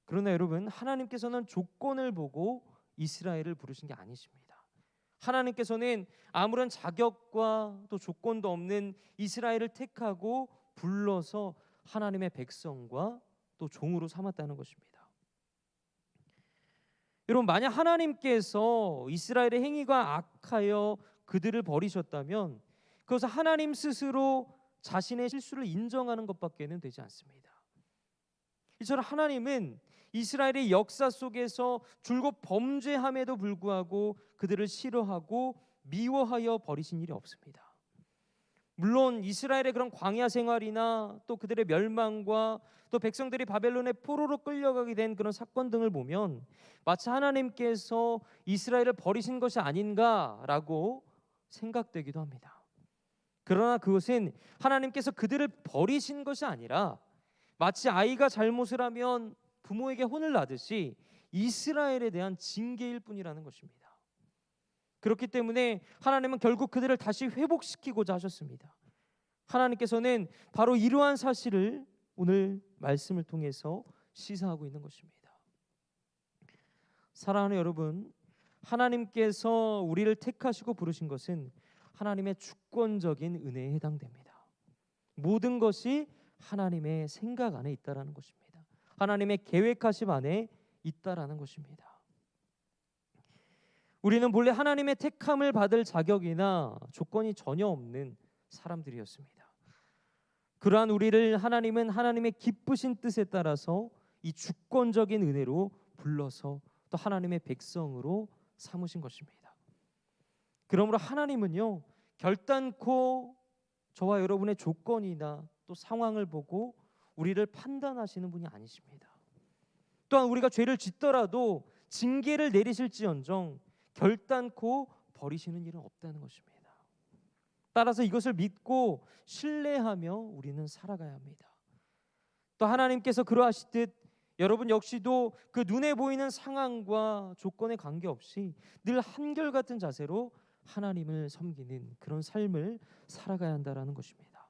Speaker 3: 그러나 여러분, 하나님께서는 조건을 보고 이스라엘을 부르신 게 아니십니다. 하나님께서는 아무런 자격과 또 조건도 없는 이스라엘을 택하고 불러서 하나님의 백성과 또 종으로 삼았다는 것입니다. 여러분, 만약 하나님께서 이스라엘의 행위가 악하여 그들을 버리셨다면 그것은 하나님 스스로 자신의 실수를 인정하는 것밖에는 되지 않습니다. 이처럼 하나님은 이스라엘의 역사 속에서 줄곧 범죄함에도 불구하고 그들을 싫어하고 미워하여 버리신 일이 없습니다. 물론 이스라엘의 그런 광야 생활이나 또 그들의 멸망과 또 백성들이 바벨론의 포로로 끌려가게 된 그런 사건 등을 보면 마치 하나님께서 이스라엘을 버리신 것이 아닌가라고 생각되기도 합니다. 그러나 그것은 하나님께서 그들을 버리신 것이 아니라 마치 아이가 잘못을 하면 부모에게 혼을 나듯이 이스라엘에 대한 징계일 뿐이라는 것입니다. 그렇기 때문에 하나님은 결국 그들을 다시 회복시키고자 하셨습니다. 하나님께서는 바로 이러한 사실을 오늘 말씀을 통해서 시사하고 있는 것입니다. 사랑하는 여러분, 하나님께서 우리를 택하시고 부르신 것은 하나님의 주권적인 은혜에 해당됩니다. 모든 것이 하나님의 생각 안에 있다라는 것입니다. 하나님의 계획하심 안에 있다라는 것입니다. 우리는 본래 하나님의 택함을 받을 자격이나 조건이 전혀 없는 사람들이었습니다. 그러한 우리를 하나님은 하나님의 기쁘신 뜻에 따라서 이 주권적인 은혜로 불러서 또 하나님의 백성으로 삼으신 것입니다. 그러므로 하나님은요, 결단코 저와 여러분의 조건이나 또 상황을 보고 우리를 판단하시는 분이 아니십니다. 또한 우리가 죄를 짓더라도 징계를 내리실지언정 결단코 버리시는 일은 없다는 것입니다. 따라서 이것을 믿고 신뢰하며 우리는 살아가야 합니다. 또 하나님께서 그러하시듯 여러분 역시도 그 눈에 보이는 상황과 조건에 관계없이 늘 한결같은 자세로 하나님을 섬기는 그런 삶을 살아가야 한다는 것입니다.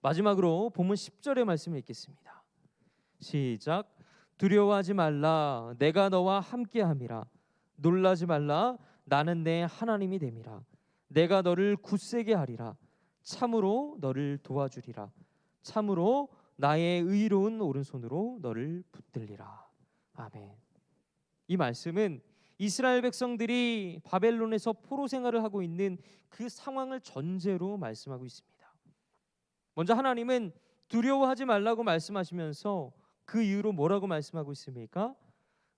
Speaker 3: 마지막으로 본문 10절의 말씀을 읽겠습니다. 시작. 두려워하지 말라. 내가 너와 함께함이라. 놀라지 말라. 나는 내 하나님이 됨이라. 내가 너를 굳세게 하리라. 참으로 너를 도와주리라. 참으로 나의 의로운 오른손으로 너를 붙들리라. 아멘. 이 말씀은 이스라엘 백성들이 바벨론에서 포로 생활을 하고 있는 그 상황을 전제로 말씀하고 있습니다. 먼저 하나님은 두려워하지 말라고 말씀하시면서 그 이유로 뭐라고 말씀하고 있습니까?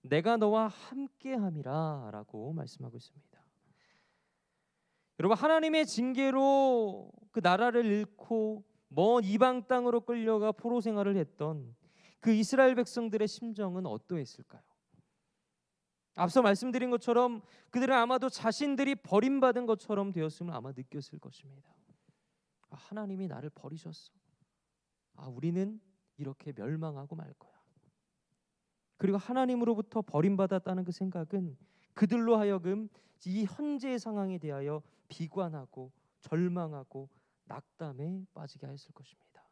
Speaker 3: 내가 너와 함께함이라 라고 말씀하고 있습니다. 여러분, 하나님의 징계로 그 나라를 잃고 먼 이방 땅으로 끌려가 포로 생활을 했던 그 이스라엘 백성들의 심정은 어떠했을까요? 앞서 말씀드린 것처럼 그들은 아마도 자신들이 버림받은 것처럼 되었음을 아마 느꼈을 것입니다. 하나님이 나를 버리셨어. 우리는 이렇게 멸망하고 말 거야. 그리고 하나님으로부터 버림받았다는 그 생각은 그들로 하여금 이 현재의 상황에 대하여 비관하고 절망하고 낙담에 빠지게 하였을 것입니다.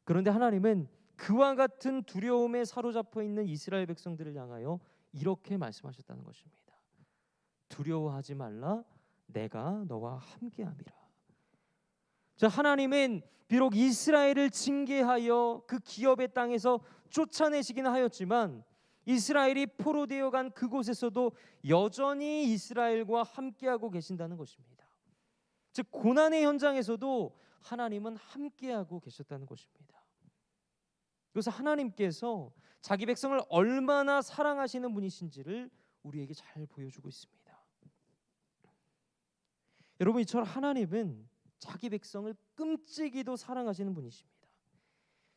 Speaker 3: 그런데 하나님은 그와 같은 두려움에 사로잡혀 있는 이스라엘 백성들을 향하여 이렇게 말씀하셨다는 것입니다. 두려워하지 말라. 내가 너와 함께함이라. 자, 하나님은 비록 이스라엘을 징계하여 그 기업의 땅에서 쫓아내시기는 하였지만 이스라엘이 포로되어 간 그곳에서도 여전히 이스라엘과 함께하고 계신다는 것입니다. 즉 고난의 현장에서도 하나님은 함께하고 계셨다는 것입니다. 그래서 하나님께서 자기 백성을 얼마나 사랑하시는 분이신지를 우리에게 잘 보여주고 있습니다. 여러분, 이처럼 하나님은 자기 백성을 끔찍이도 사랑하시는 분이십니다.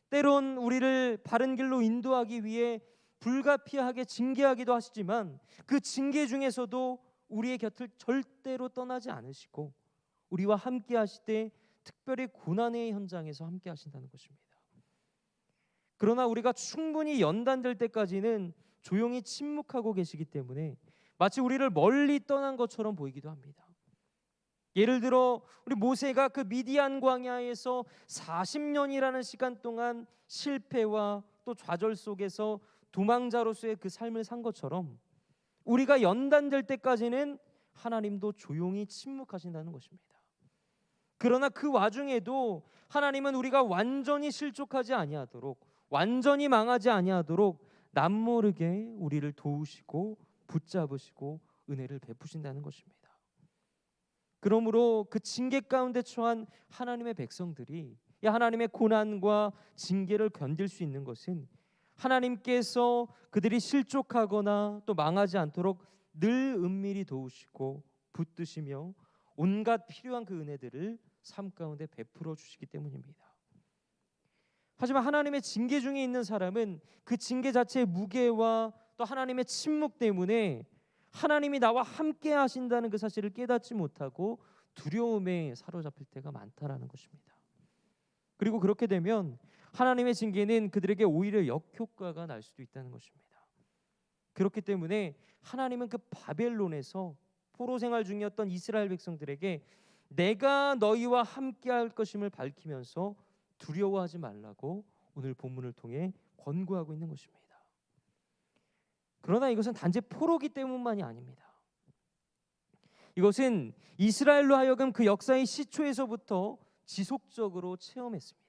Speaker 3: 때론 우리를 바른 길로 인도하기 위해 불가피하게 징계하기도 하시지만 그 징계 중에서도 우리의 곁을 절대로 떠나지 않으시고 우리와 함께 하실 때 특별히 고난의 현장에서 함께 하신다는 것입니다. 그러나 우리가 충분히 연단될 때까지는 조용히 침묵하고 계시기 때문에 마치 우리를 멀리 떠난 것처럼 보이기도 합니다. 예를 들어 우리 모세가 그 미디안 광야에서 40년이라는 시간 동안 실패와 또 좌절 속에서 도망자로서의 그 삶을 산 것처럼 우리가 연단될 때까지는 하나님도 조용히 침묵하신다는 것입니다. 그러나 그 와중에도 하나님은 우리가 완전히 실족하지 아니하도록, 완전히 망하지 아니하도록 남모르게 우리를 도우시고 붙잡으시고 은혜를 베푸신다는 것입니다. 그러므로 그 징계 가운데 처한 하나님의 백성들이 이 하나님의 고난과 징계를 견딜 수 있는 것은 하나님께서 그들이 실족하거나 또 망하지 않도록 늘 은밀히 도우시고 붙드시며 온갖 필요한 그 은혜들을 삶 가운데 베풀어 주시기 때문입니다. 하지만 하나님의 징계 중에 있는 사람은 그 징계 자체의 무게와 또 하나님의 침묵 때문에 하나님이 나와 함께 하신다는 그 사실을 깨닫지 못하고 두려움에 사로잡힐 때가 많다라는 것입니다. 그리고 그렇게 되면 하나님의 징계는 그들에게 오히려 역효과가 날 수도 있다는 것입니다. 그렇기 때문에 하나님은 그 바벨론에서 포로 생활 중이었던 이스라엘 백성들에게 내가 너희와 함께 할 것임을 밝히면서 두려워하지 말라고 오늘 본문을 통해 권고하고 있는 것입니다. 그러나 이것은 단지 포로기 때문만이 아닙니다. 이것은 이스라엘로 하여금 그 역사의 시초에서부터 지속적으로 체험했습니다.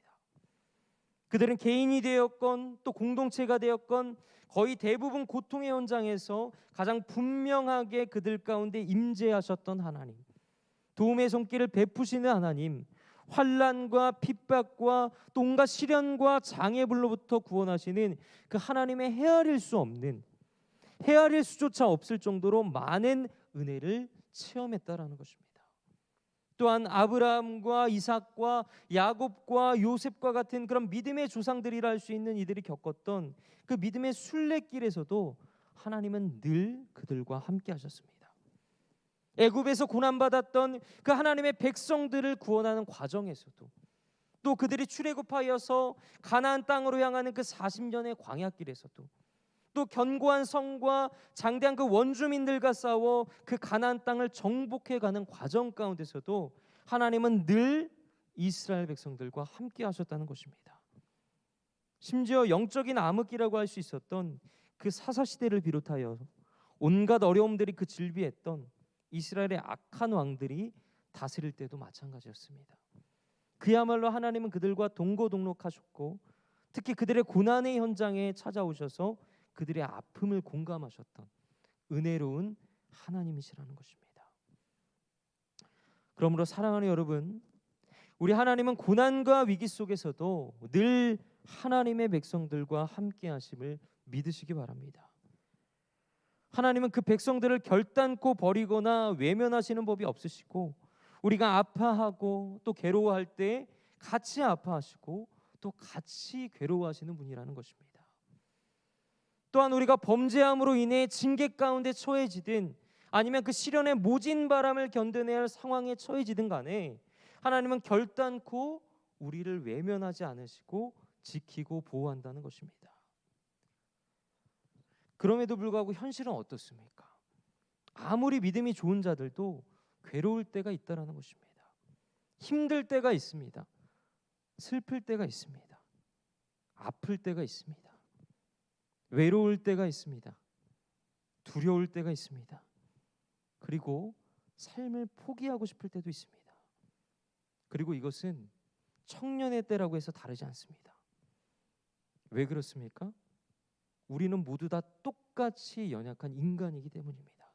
Speaker 3: 그들은 개인이 되었건 또 공동체가 되었건 거의 대부분 고통의 현장에서 가장 분명하게 그들 가운데 임재하셨던 하나님, 도움의 손길을 베푸시는 하나님, 환난과 핍박과 또 온갖 시련과 장애물로부터 구원하시는 그 하나님의 헤아릴 수 없는, 헤아릴 수조차 없을 정도로 많은 은혜를 체험했다라는 것입니다. 또한 아브라함과 이삭과 야곱과 요셉과 같은 그런 믿음의 조상들이라 할 수 있는 이들이 겪었던 그 믿음의 순례길에서도 하나님은 늘 그들과 함께 하셨습니다. 애굽에서 고난받았던 그 하나님의 백성들을 구원하는 과정에서도, 또 그들이 출애굽하여서 가나안 땅으로 향하는 그 40년의 광야길에서도, 또 견고한 성과 장대한 그 원주민들과 싸워 그 가나안 땅을 정복해가는 과정 가운데서도 하나님은 늘 이스라엘 백성들과 함께 하셨다는 것입니다. 심지어 영적인 암흑기라고 할 수 있었던 그 사사시대를 비롯하여 온갖 어려움들이 그 질비했던 이스라엘의 악한 왕들이 다스릴 때도 마찬가지였습니다. 그야말로 하나님은 그들과 동거동록하셨고 특히 그들의 고난의 현장에 찾아오셔서 그들의 아픔을 공감하셨던 은혜로운 하나님이시라는 것입니다. 그러므로 사랑하는 여러분, 우리 하나님은 고난과 위기 속에서도 늘 하나님의 백성들과 함께 하심을 믿으시기 바랍니다. 하나님은 그 백성들을 결단코 버리거나 외면하시는 법이 없으시고 우리가 아파하고 또 괴로워할 때 같이 아파하시고 또 같이 괴로워하시는 분이라는 것입니다. 또한 우리가 범죄함으로 인해 징계 가운데 처해지든 아니면 그 시련의 모진 바람을 견뎌내야 할 상황에 처해지든 간에 하나님은 결단코 우리를 외면하지 않으시고 지키고 보호한다는 것입니다. 그럼에도 불구하고 현실은 어떻습니까? 아무리 믿음이 좋은 자들도 괴로울 때가 있다라는 것입니다. 힘들 때가 있습니다. 슬플 때가 있습니다. 아플 때가 있습니다. 외로울 때가 있습니다. 두려울 때가 있습니다. 그리고 삶을 포기하고 싶을 때도 있습니다. 그리고 이것은 청년의 때라고 해서 다르지 않습니다. 왜 그렇습니까? 우리는 모두 다 똑같이 연약한 인간이기 때문입니다.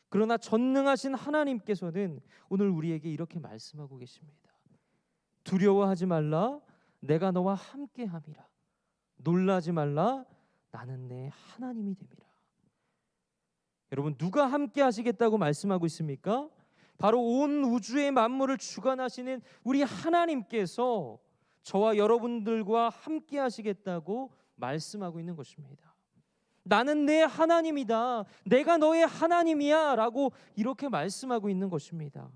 Speaker 3: 그러나 전능하신 하나님께서는 오늘 우리에게 이렇게 말씀하고 계십니다. 두려워하지 말라, 내가 너와 함께함이라. 놀라지 말라, 나는 내 하나님이 됨이라. 여러분, 누가 함께 하시겠다고 말씀하고 있습니까? 바로 온 우주의 만물을 주관하시는 우리 하나님께서 저와 여러분들과 함께 하시겠다고 말씀하고 있는 것입니다. 나는 내 하나님이다, 내가 너의 하나님이야 라고 이렇게 말씀하고 있는 것입니다.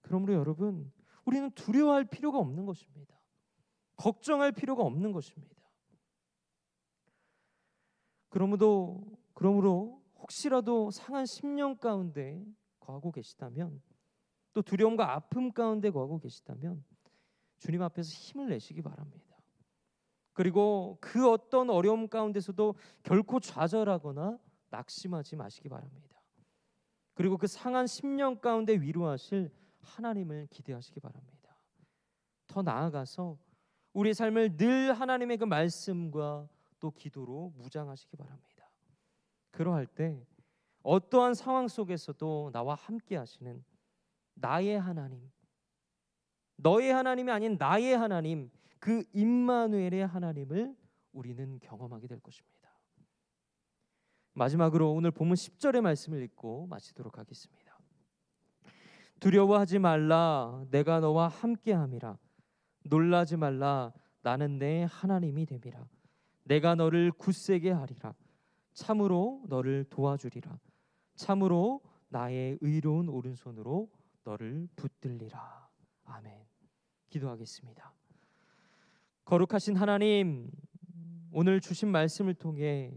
Speaker 3: 그러므로 여러분, 우리는 두려워할 필요가 없는 것입니다. 걱정할 필요가 없는 것입니다. 그러므로 혹시라도 상한 심령 가운데 거하고 계시다면, 또 두려움과 아픔 가운데 거하고 계시다면 주님 앞에서 힘을 내시기 바랍니다. 그리고 그 어떤 어려움 가운데서도 결코 좌절하거나 낙심하지 마시기 바랍니다. 그리고 그 상한 심령 가운데 위로하실 하나님을 기대하시기 바랍니다. 더 나아가서 우리의 삶을 늘 하나님의 그 말씀과 또 기도로 무장하시기 바랍니다. 그러할 때 어떠한 상황 속에서도 나와 함께 하시는 나의 하나님, 너의 하나님이 아닌 나의 하나님, 그 임마누엘의 하나님을 우리는 경험하게 될 것입니다. 마지막으로 오늘 본문 10절의 말씀을 읽고 마치도록 하겠습니다. 두려워하지 말라, 내가 너와 함께함이라. 놀라지 말라, 나는 내 하나님이 됨이라. 내가 너를 굳세게 하리라. 참으로 너를 도와주리라. 참으로 나의 의로운 오른손으로 너를 붙들리라. 아멘. 기도하겠습니다. 거룩하신 하나님, 오늘 주신 말씀을 통해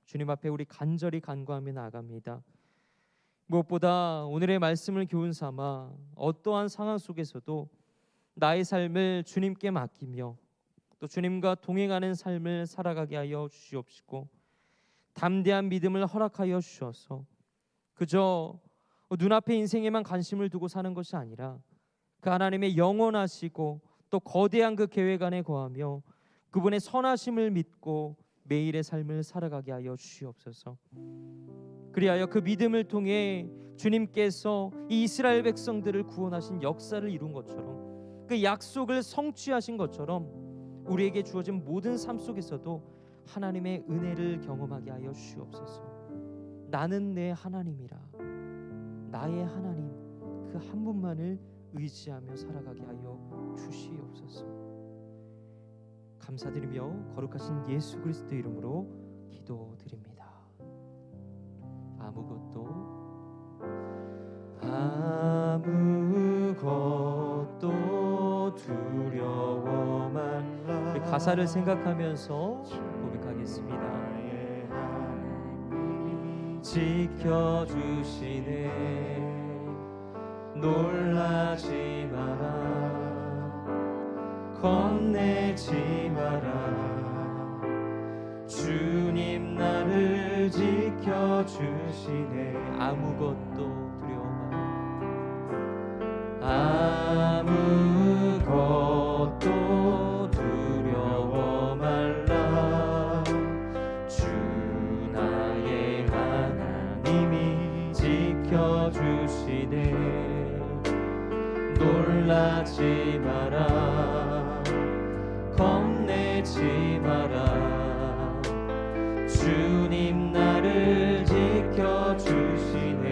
Speaker 3: 주님 앞에 우리 간절히 간구하며 나아갑니다. 무엇보다 오늘의 말씀을 교훈 삼아 어떠한 상황 속에서도 나의 삶을 주님께 맡기며 또 주님과 동행하는 삶을 살아가게 하여 주시옵시고, 담대한 믿음을 허락하여 주셔서 그저 눈앞의 인생에만 관심을 두고 사는 것이 아니라 그 하나님의 영원하시고 또 거대한 그 계획 안에 거하며 그분의 선하심을 믿고 매일의 삶을 살아가게 하여 주시옵소서. 그리하여 그 믿음을 통해 주님께서 이 이스라엘 백성들을 구원하신 역사를 이룬 것처럼, 그 약속을 성취하신 것처럼 우리에게 주어진 모든 삶 속에서도 하나님의 은혜를 경험하게 하여 주시옵소서. 나는 내 하나님이라, 나의 하나님 그 한 분만을 의지하며 살아가게 하여 주시옵소서. 감사드리며 거룩하신 예수 그리스도 이름으로 기도드립니다. 아무것도 두려워 말라. 가사를 생각하면서 고백하겠습니다. 지켜주시네. 놀라지 마라, 겁내지 마라. 주님 나를 지켜주시네. 아무것도 두려워 말라. 아무것도 두려워 말라. 주 나의 하나님이 지켜주시네. 놀라지 마라, 겁내지 마라. 주님 나를 지켜주시네.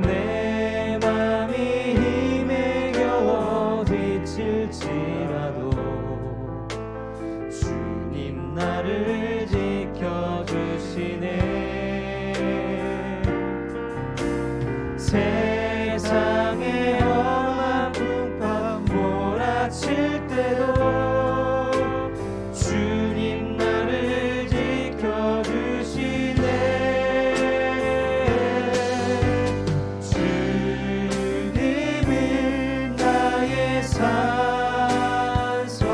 Speaker 3: 내 맘이 힘에 겨워 지칠지라도 주님 나를 지켜주시네. 세상에 험한 풍파 몰아칠 때도 주님 나를 지켜주시네. 주님은 나의 산성,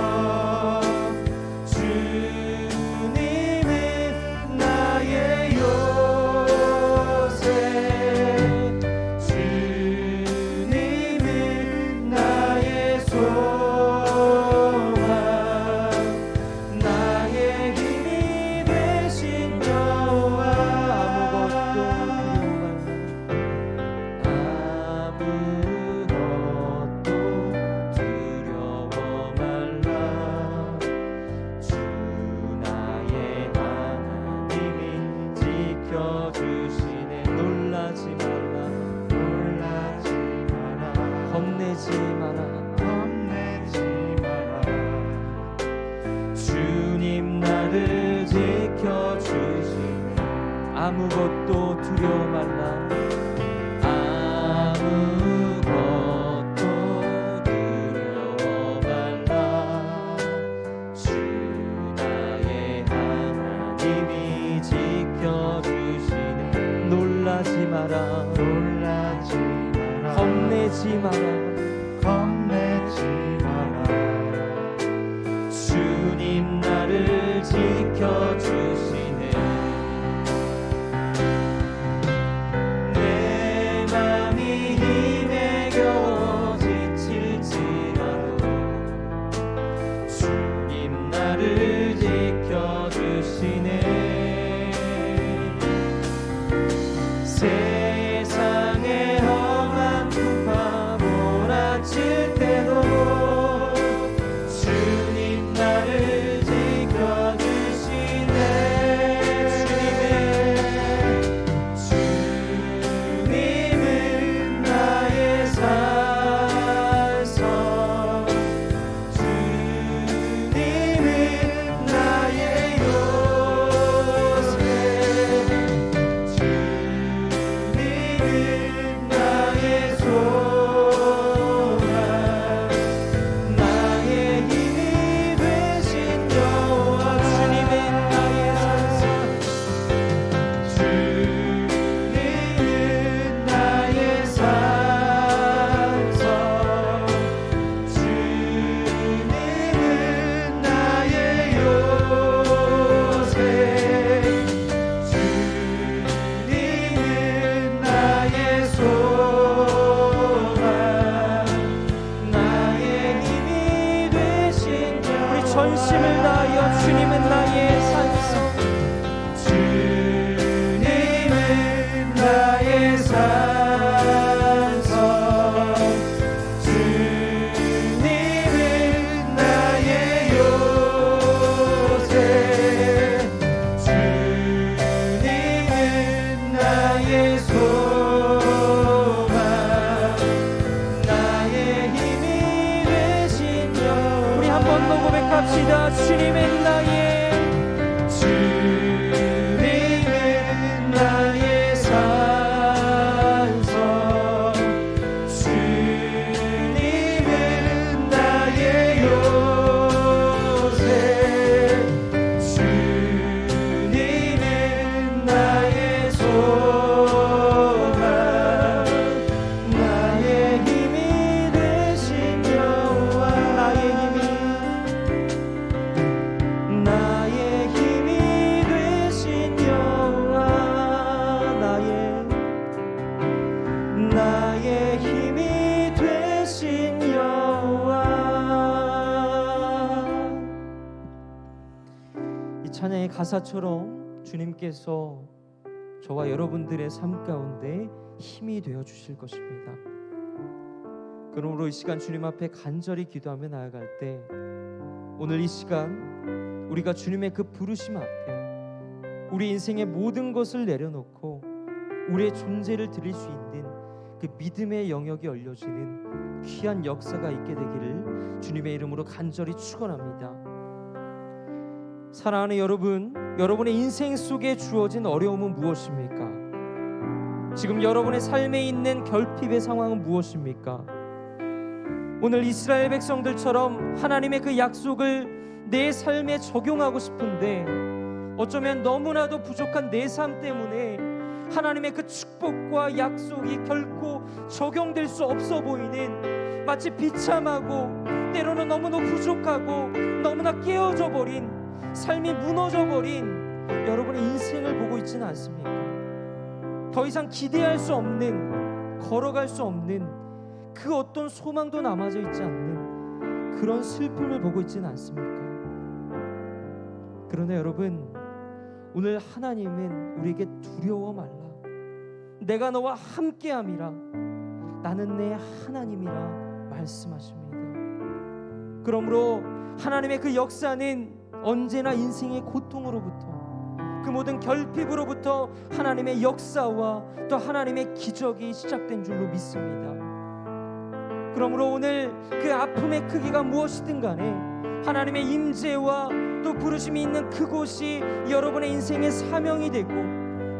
Speaker 3: 주님은 나의 요새, 겁내지 마라. 주님 나를 지켜주시네. 아무것도 두려워 말라. 아무것도 두려워 말라. 주 나의 하나님이 지켜주시네. 놀라지 마라. 겁내지 마라. 주님 나를 지켜주시네. 내 맘이 힘에 겨워 지칠지라도 주 한번 고백합시다. 주님은 나의 산성, 주님은 나의 요새, 주님은 나의 소망, 나의 힘이 되신 여호와, 나의 힘이 되신 여호와, 나의 힘이 되신 여호와. 이 찬양의 가사처럼 주님께서 저와 여러분들의 삶 가운데 힘이 되어 주실 것입니다. 그러므로 이 시간 주님 앞에 간절히 기도하며 나아갈 때, 오늘 이 시간 우리가 주님의 그 부르심 앞에 우리 인생의 모든 것을 내려놓고 우리의 존재를 드릴 수 있는 그 믿음의 영역이 열려지는 귀한 역사가 있게 되기를 주님의 이름으로 간절히 축원합니다. 사랑하는 여러분, 여러분의 인생 속에 주어진 어려움은 무엇입니까? 지금 여러분의 삶에 있는 결핍의 상황은 무엇입니까? 오늘 이스라엘 백성들처럼 하나님의 그 약속을 내 삶에 적용하고 싶은데 어쩌면 너무나도 부족한 내 삶 때문에 하나님의 그 축복과 약속이 결코 적용될 수 없어 보이는, 마치 비참하고 때로는 너무나 부족하고 너무나 깨어져 버린, 삶이 무너져 버린 여러분의 인생을 보고 있지는 않습니까? 더 이상 기대할 수 없는, 걸어갈 수 없는 그 어떤 소망도 남아져 있지 않는 그런 슬픔을 보고 있지는 않습니까? 그러나 여러분, 오늘 하나님은 우리에게 두려워 말라, 내가 너와 함께함이라, 나는 내 하나님이라 말씀하십니다. 그러므로 하나님의 그 역사는 언제나 인생의 고통으로부터, 그 모든 결핍으로부터 하나님의 역사와 또 하나님의 기적이 시작된 줄로 믿습니다. 그러므로 오늘 그 아픔의 크기가 무엇이든 간에 하나님의 임재와 또 부르심이 있는 그곳이 여러분의 인생의 사명이 되고,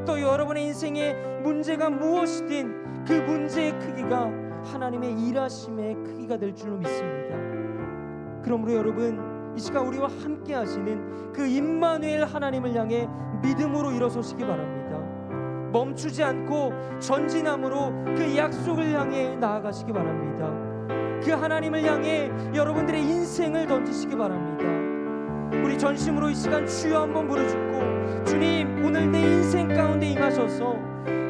Speaker 3: 또 여러분의 인생의 문제가 무엇이든 그 문제의 크기가 하나님의 일하심의 크기가 될 줄로 믿습니다. 그러므로 여러분, 이 시간 우리와 함께 하시는 그 임마누엘 하나님을 향해 믿음으로 일어서시기 바랍니다. 멈추지 않고 전진함으로 그 약속을 향해 나아가시기 바랍니다. 그 하나님을 향해 여러분들의 인생을 던지시기 바랍니다. 우리 전심으로 이 시간 주여 한번 부르짖고, 주님, 오늘 내 인생 가운데 임하셔서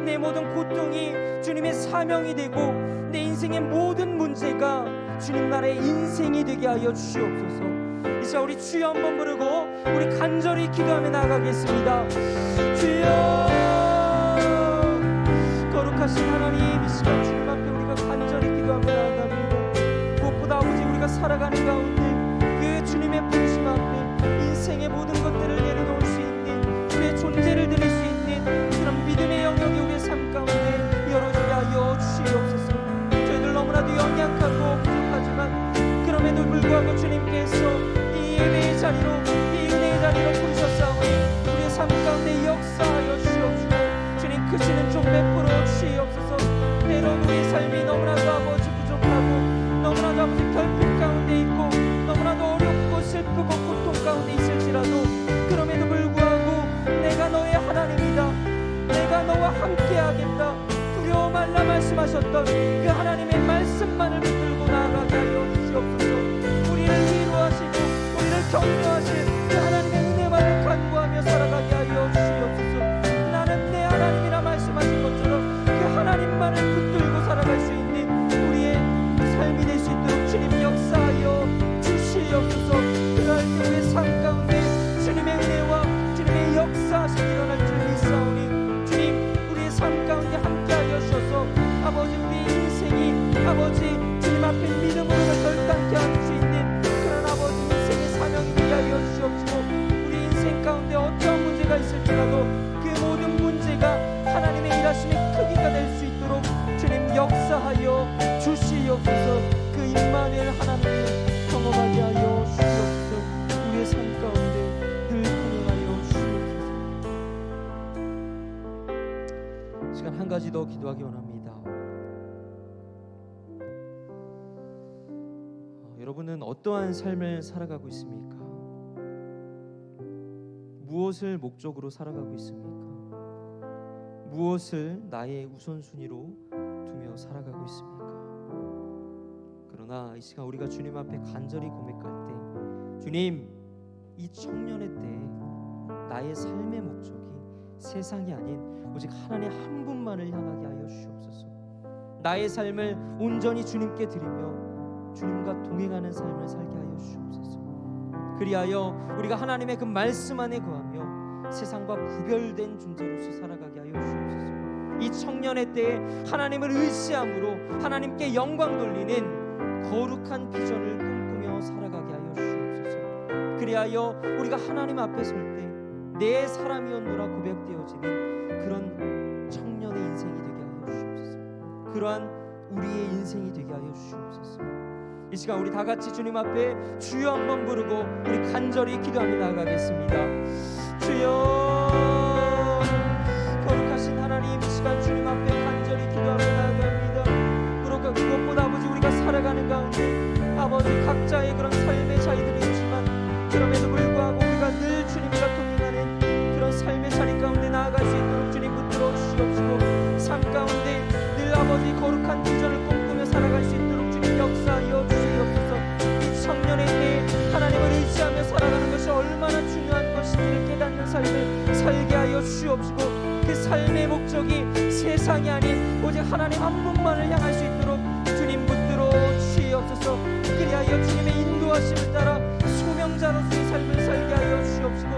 Speaker 3: 내 모든 고통이 주님의 사명이 되고 내 인생의 모든 문제가 주님 나라의 인생이 되게 하여 주시옵소서. 이 시간 우리 주여 한번 부르고 우리 간절히 기도하며 나아가겠습니다. 주여, 거룩하신 하나님, 이 시간 주님 앞에 우리가 간절히 기도하며 나아갑니다. 무엇보다 아버지, 우리가 살아가는 가운데 그 주님의 부르심 앞에 인생의 모든 것들을 내려놓을 수 있는, 우리의 존재를 드릴 수 있는 그런 믿음의 영역이 우리의 삶 가운데 열어지게 하여 주시옵소서. 저희들 너무나도 연약하고 부족하지만 그럼에도 불구하고 주님께서 이 예배의 자리로, 이 은혜의 자리로 부르셨사오니 우리의 삶 가운데 역사하여 주시옵시고, 주님 크시는 좀 베풀어 주시옵소서. 때론 우리의 삶이 너무나도 아버지 부족하고 너무나도 아버지 결핍 가운데 있고 너무나도 어렵고 슬프고 고통 가운데 있을지라도, 그럼에도 불구하고 내가 너의 하나님이다, 내가 너와 함께하겠다, 두려워 말라 말씀하셨던 그 하나님의 말씀만을 붙들고 나아가게 하여 주시옵소서. 우리를 위로하시고 우리를 격려하실 그 하나님의 은혜만을 간구하며 살아가게 하여 주시옵소서. 나는 내 하나님이라 말씀하신 것처럼 그 하나님만을 붙들고 살아갈 수 있는 우리의 삶이 될 수 있도록 주님 역사하여 주시옵소서. 그럴 때 우리의 삶 가운데 주님의 은혜와 주님의 역사하심이 일어날 줄 믿사오니, 주님 우리의 삶 가운데 함께하여 주셔서 아버지, 우리의 인생이 기도하기 원합니다. 여러분은 어떠한 삶을 살아가고 있습니까? 무엇을 목적으로 살아가고 있습니까? 무엇을 나의 우선순위로 두며 살아가고 있습니까? 그러나 이 시간 우리가 주님 앞에 간절히 고백할 때, 주님, 이 청년의 때에 나의 삶의 목적이 세상이 아닌 오직 하나님 한 분만을 향하게 하여 주시옵소서. 나의 삶을 온전히 주님께 드리며 주님과 동행하는 삶을 살게 하여 주시옵소서. 그리하여 우리가 하나님의 그 말씀 안에 거하며 세상과 구별된 존재로서 살아가게 하여 주시옵소서. 이 청년의 때에 하나님을 의지함으로 하나님께 영광 돌리는 거룩한 비전을 꿈꾸며 살아가게 하여 주시옵소서. 그리하여 우리가 하나님 앞에 설 때 내 사람이었노라 고백되어지는 그런 청년의 인생이 되게 하여 주시옵소서. 그러한 우리의 인생이 되게 하여 주시옵소서. 이 시간 우리 다 같이 주님 앞에 주여 한번 부르고 우리 간절히 기도하며 나아가겠습니다. 주여, 거룩하신 하나님, 이 시간 주님 앞에 간절히 기도하며 나아갑니다. 그것보다 아버지, 우리가 살아가는 가운데 아버지 각자의 그런 삶의 자리들이 있지만 그럼에도 불구하고 우리가 늘 주님과 동행하는 그런 삶의 자리 가운데 나아갈 수 있도록 주님 붙들어 주시옵시고, 삶 가운데 늘 아버지 거룩한 비전을 꿈꾸며 살아갈 수 있도록 주님 역사하여 주시옵소서. 이 청년의 때에 하나님을 의지하며 살아가는 것이 얼마나 중요한 것인지를 깨닫는 삶을 살게 하여 주시옵시고, 그 삶의 목적이 세상이 아닌 오직 하나님 한 분만을 향할 수 있도록 주님 붙들어 주시옵소서. 그리하여 주님의 인도하심을 따라 소명자로서의 삶을 살게 하여 주시옵시고,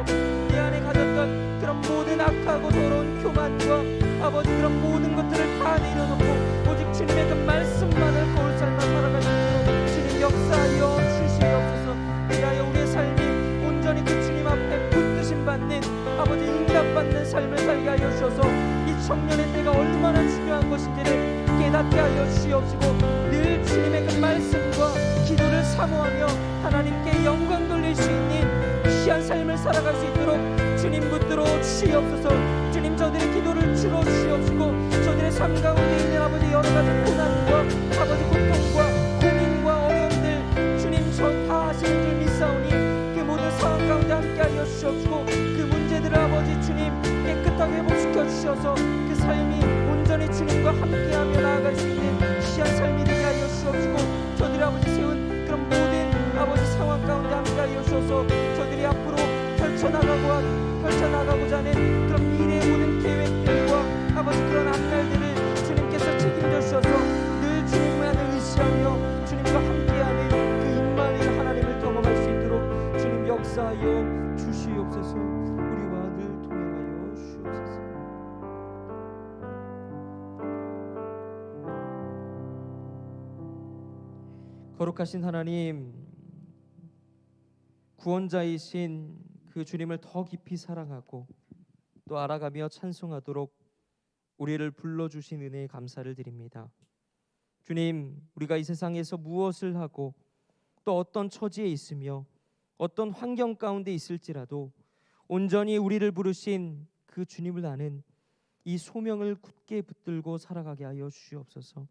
Speaker 3: 내 안에 가졌던 그런 모든 악하고 더러운 교만과 아버지 그런 모든 것들을 다 내려놓고 오직 주님의 그 말씀만을 거울 삶아 살아갈 수 있도록 주님 역사하여 주시옵소서. 그리하여 우리의 삶이 온전히 그 주님 앞에 붙드심 받는 아버지 응답받는 삶을 살게 하여 주셔서 이 청년의 때가 얼마나 중요한 것인지를 깨닫게 하여 주시옵시고, 늘 주님의 그 말씀과 기도를 사모하며 하나님께 영광 돌릴 수 있는 귀한 삶을 살아갈 수 있도록 주님 붙들어 주시옵소서. 주님, 저들의 기도를 들어 주시옵시고, 저들의 삶 가운데 있는 아버지 여러 가지 고난과 아버지 고통과 고민과 어려움들 주님 저 다 아시는 줄 믿사오니 그 모든 상황 가운데 함께 하여 주시옵시고, 그 문제들을 아버지 주님 깨끗하게 회복시켜 주셔서 그 삶이 온전히 주님과 함께하며 나아갈 수 있는 귀한 삶이 되게 하여 주시옵시고, 저들이 아버지 세운 그런 모든 아버지 상황 가운데 함께 하여 주셔서 저들이 앞으로 펼쳐나가고자 하는 그런 미래의 모든 계획들과 아버지 그런 앞날들을 주님께서 책임져 주셔서 늘 주님만을 의지하며 주님과 함께하는 그 임마누엘 하나님을 경험할 수 있도록 주님 역사하여 주시옵소서. 우리와 늘 동행하여 주시옵소서. 거룩하신 하나님, 구원자이신 그 주님을 더 깊이 사랑하고 또 알아가며 찬송하도록 우리를 불러주신 은혜에 감사를 드립니다. 주님, 우리가 이 세상에서 무엇을 하고 또 어떤 처지에 있으며 어떤 환경 가운데 있을지라도 온전히 우리를 부르신 그 주님을 아는 이 소명을 굳게 붙들고 살아가게 하여 주시옵소서.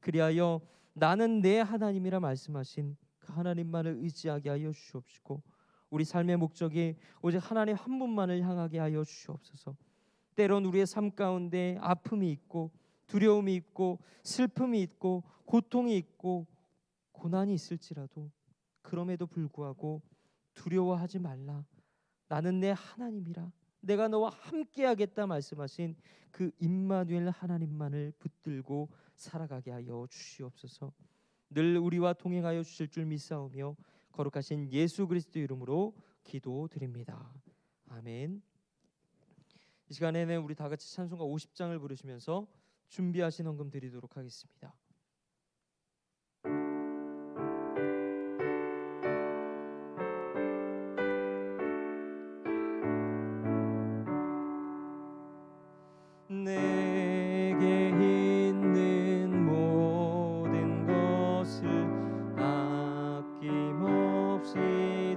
Speaker 3: 그리하여 나는 내 하나님이라 말씀하신 그 하나님만을 의지하게 하여 주시옵시고, 우리 삶의 목적이 오직 하나님 한 분만을 향하게 하여 주시옵소서. 때론 우리의 삶 가운데 아픔이 있고 두려움이 있고 슬픔이 있고 고통이 있고 고난이 있을지라도 그럼에도 불구하고 두려워하지 말라. 나는 내 하나님이라, 내가 너와 함께하겠다 말씀하신 그 임마누엘 하나님만을 붙들고 살아가게 하여 주시옵소서. 늘 우리와 동행하여 주실 줄 믿사오며 거룩하신 예수 그리스도 이름으로 기도드립니다. 아멘. 이 시간에는 우리 다 같이 찬송가 50장을 부르시면서 준비하신 헌금 드리도록 하겠습니다. 내게 있는 모든 것을 아낌없이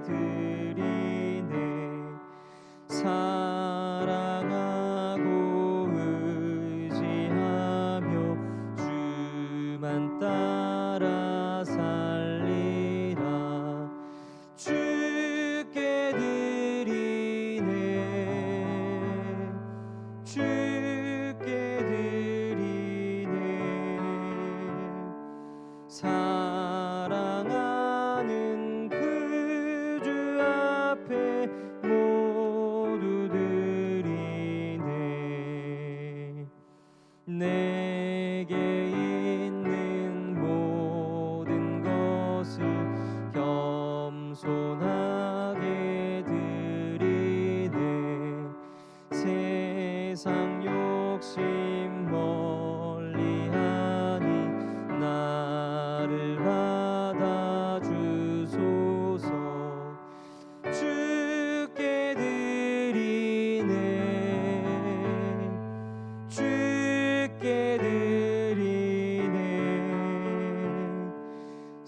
Speaker 3: 드리네. 사랑하고 의지하며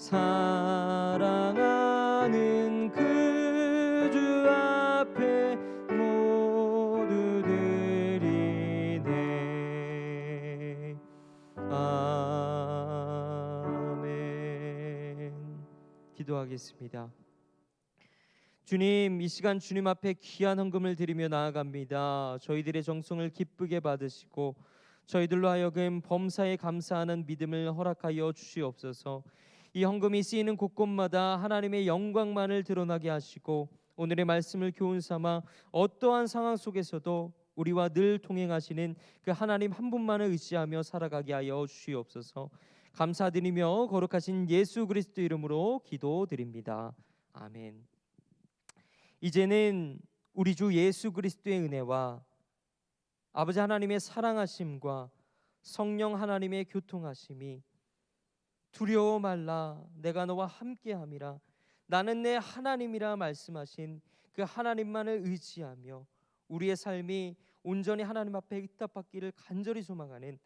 Speaker 3: 사랑하는 그 주 앞에 모두 드리네. 아멘. 기도하겠습니다. 주님, 이 시간 주님 앞에 귀한 헌금을 드리며 나아갑니다. 저희들의 정성을 기쁘게 받으시고 저희들로 하여금 범사에 감사하는 믿음을 허락하여 주시옵소서. 이 헌금이 쓰이는 곳곳마다 하나님의 영광만을 드러나게 하시고 오늘의 말씀을 교훈 삼아 어떠한 상황 속에서도 우리와 늘 동행하시는 그 하나님 한 분만을 의지하며 살아가게 하여 주시옵소서. 감사드리며 거룩하신 예수 그리스도 이름으로 기도드립니다. 아멘. 이제는 우리 주 예수 그리스도의 은혜와 아버지 하나님의 사랑하심과 성령 하나님의 교통하심이 두려워 말라 내가 너와 함께함이라 나는 내 하나님이라 말씀하신 그 하나님만을 의지하며 우리의 삶이 온전히 하나님 앞에 응답받기를 간절히 소망하는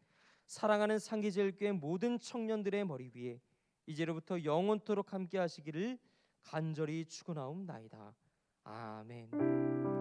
Speaker 3: 사랑하는 상기제일교회 모든 청년들의 머리 위에 이제로부터 영원토록 함께 하시기를 간절히 축원하옵나이다. 아멘.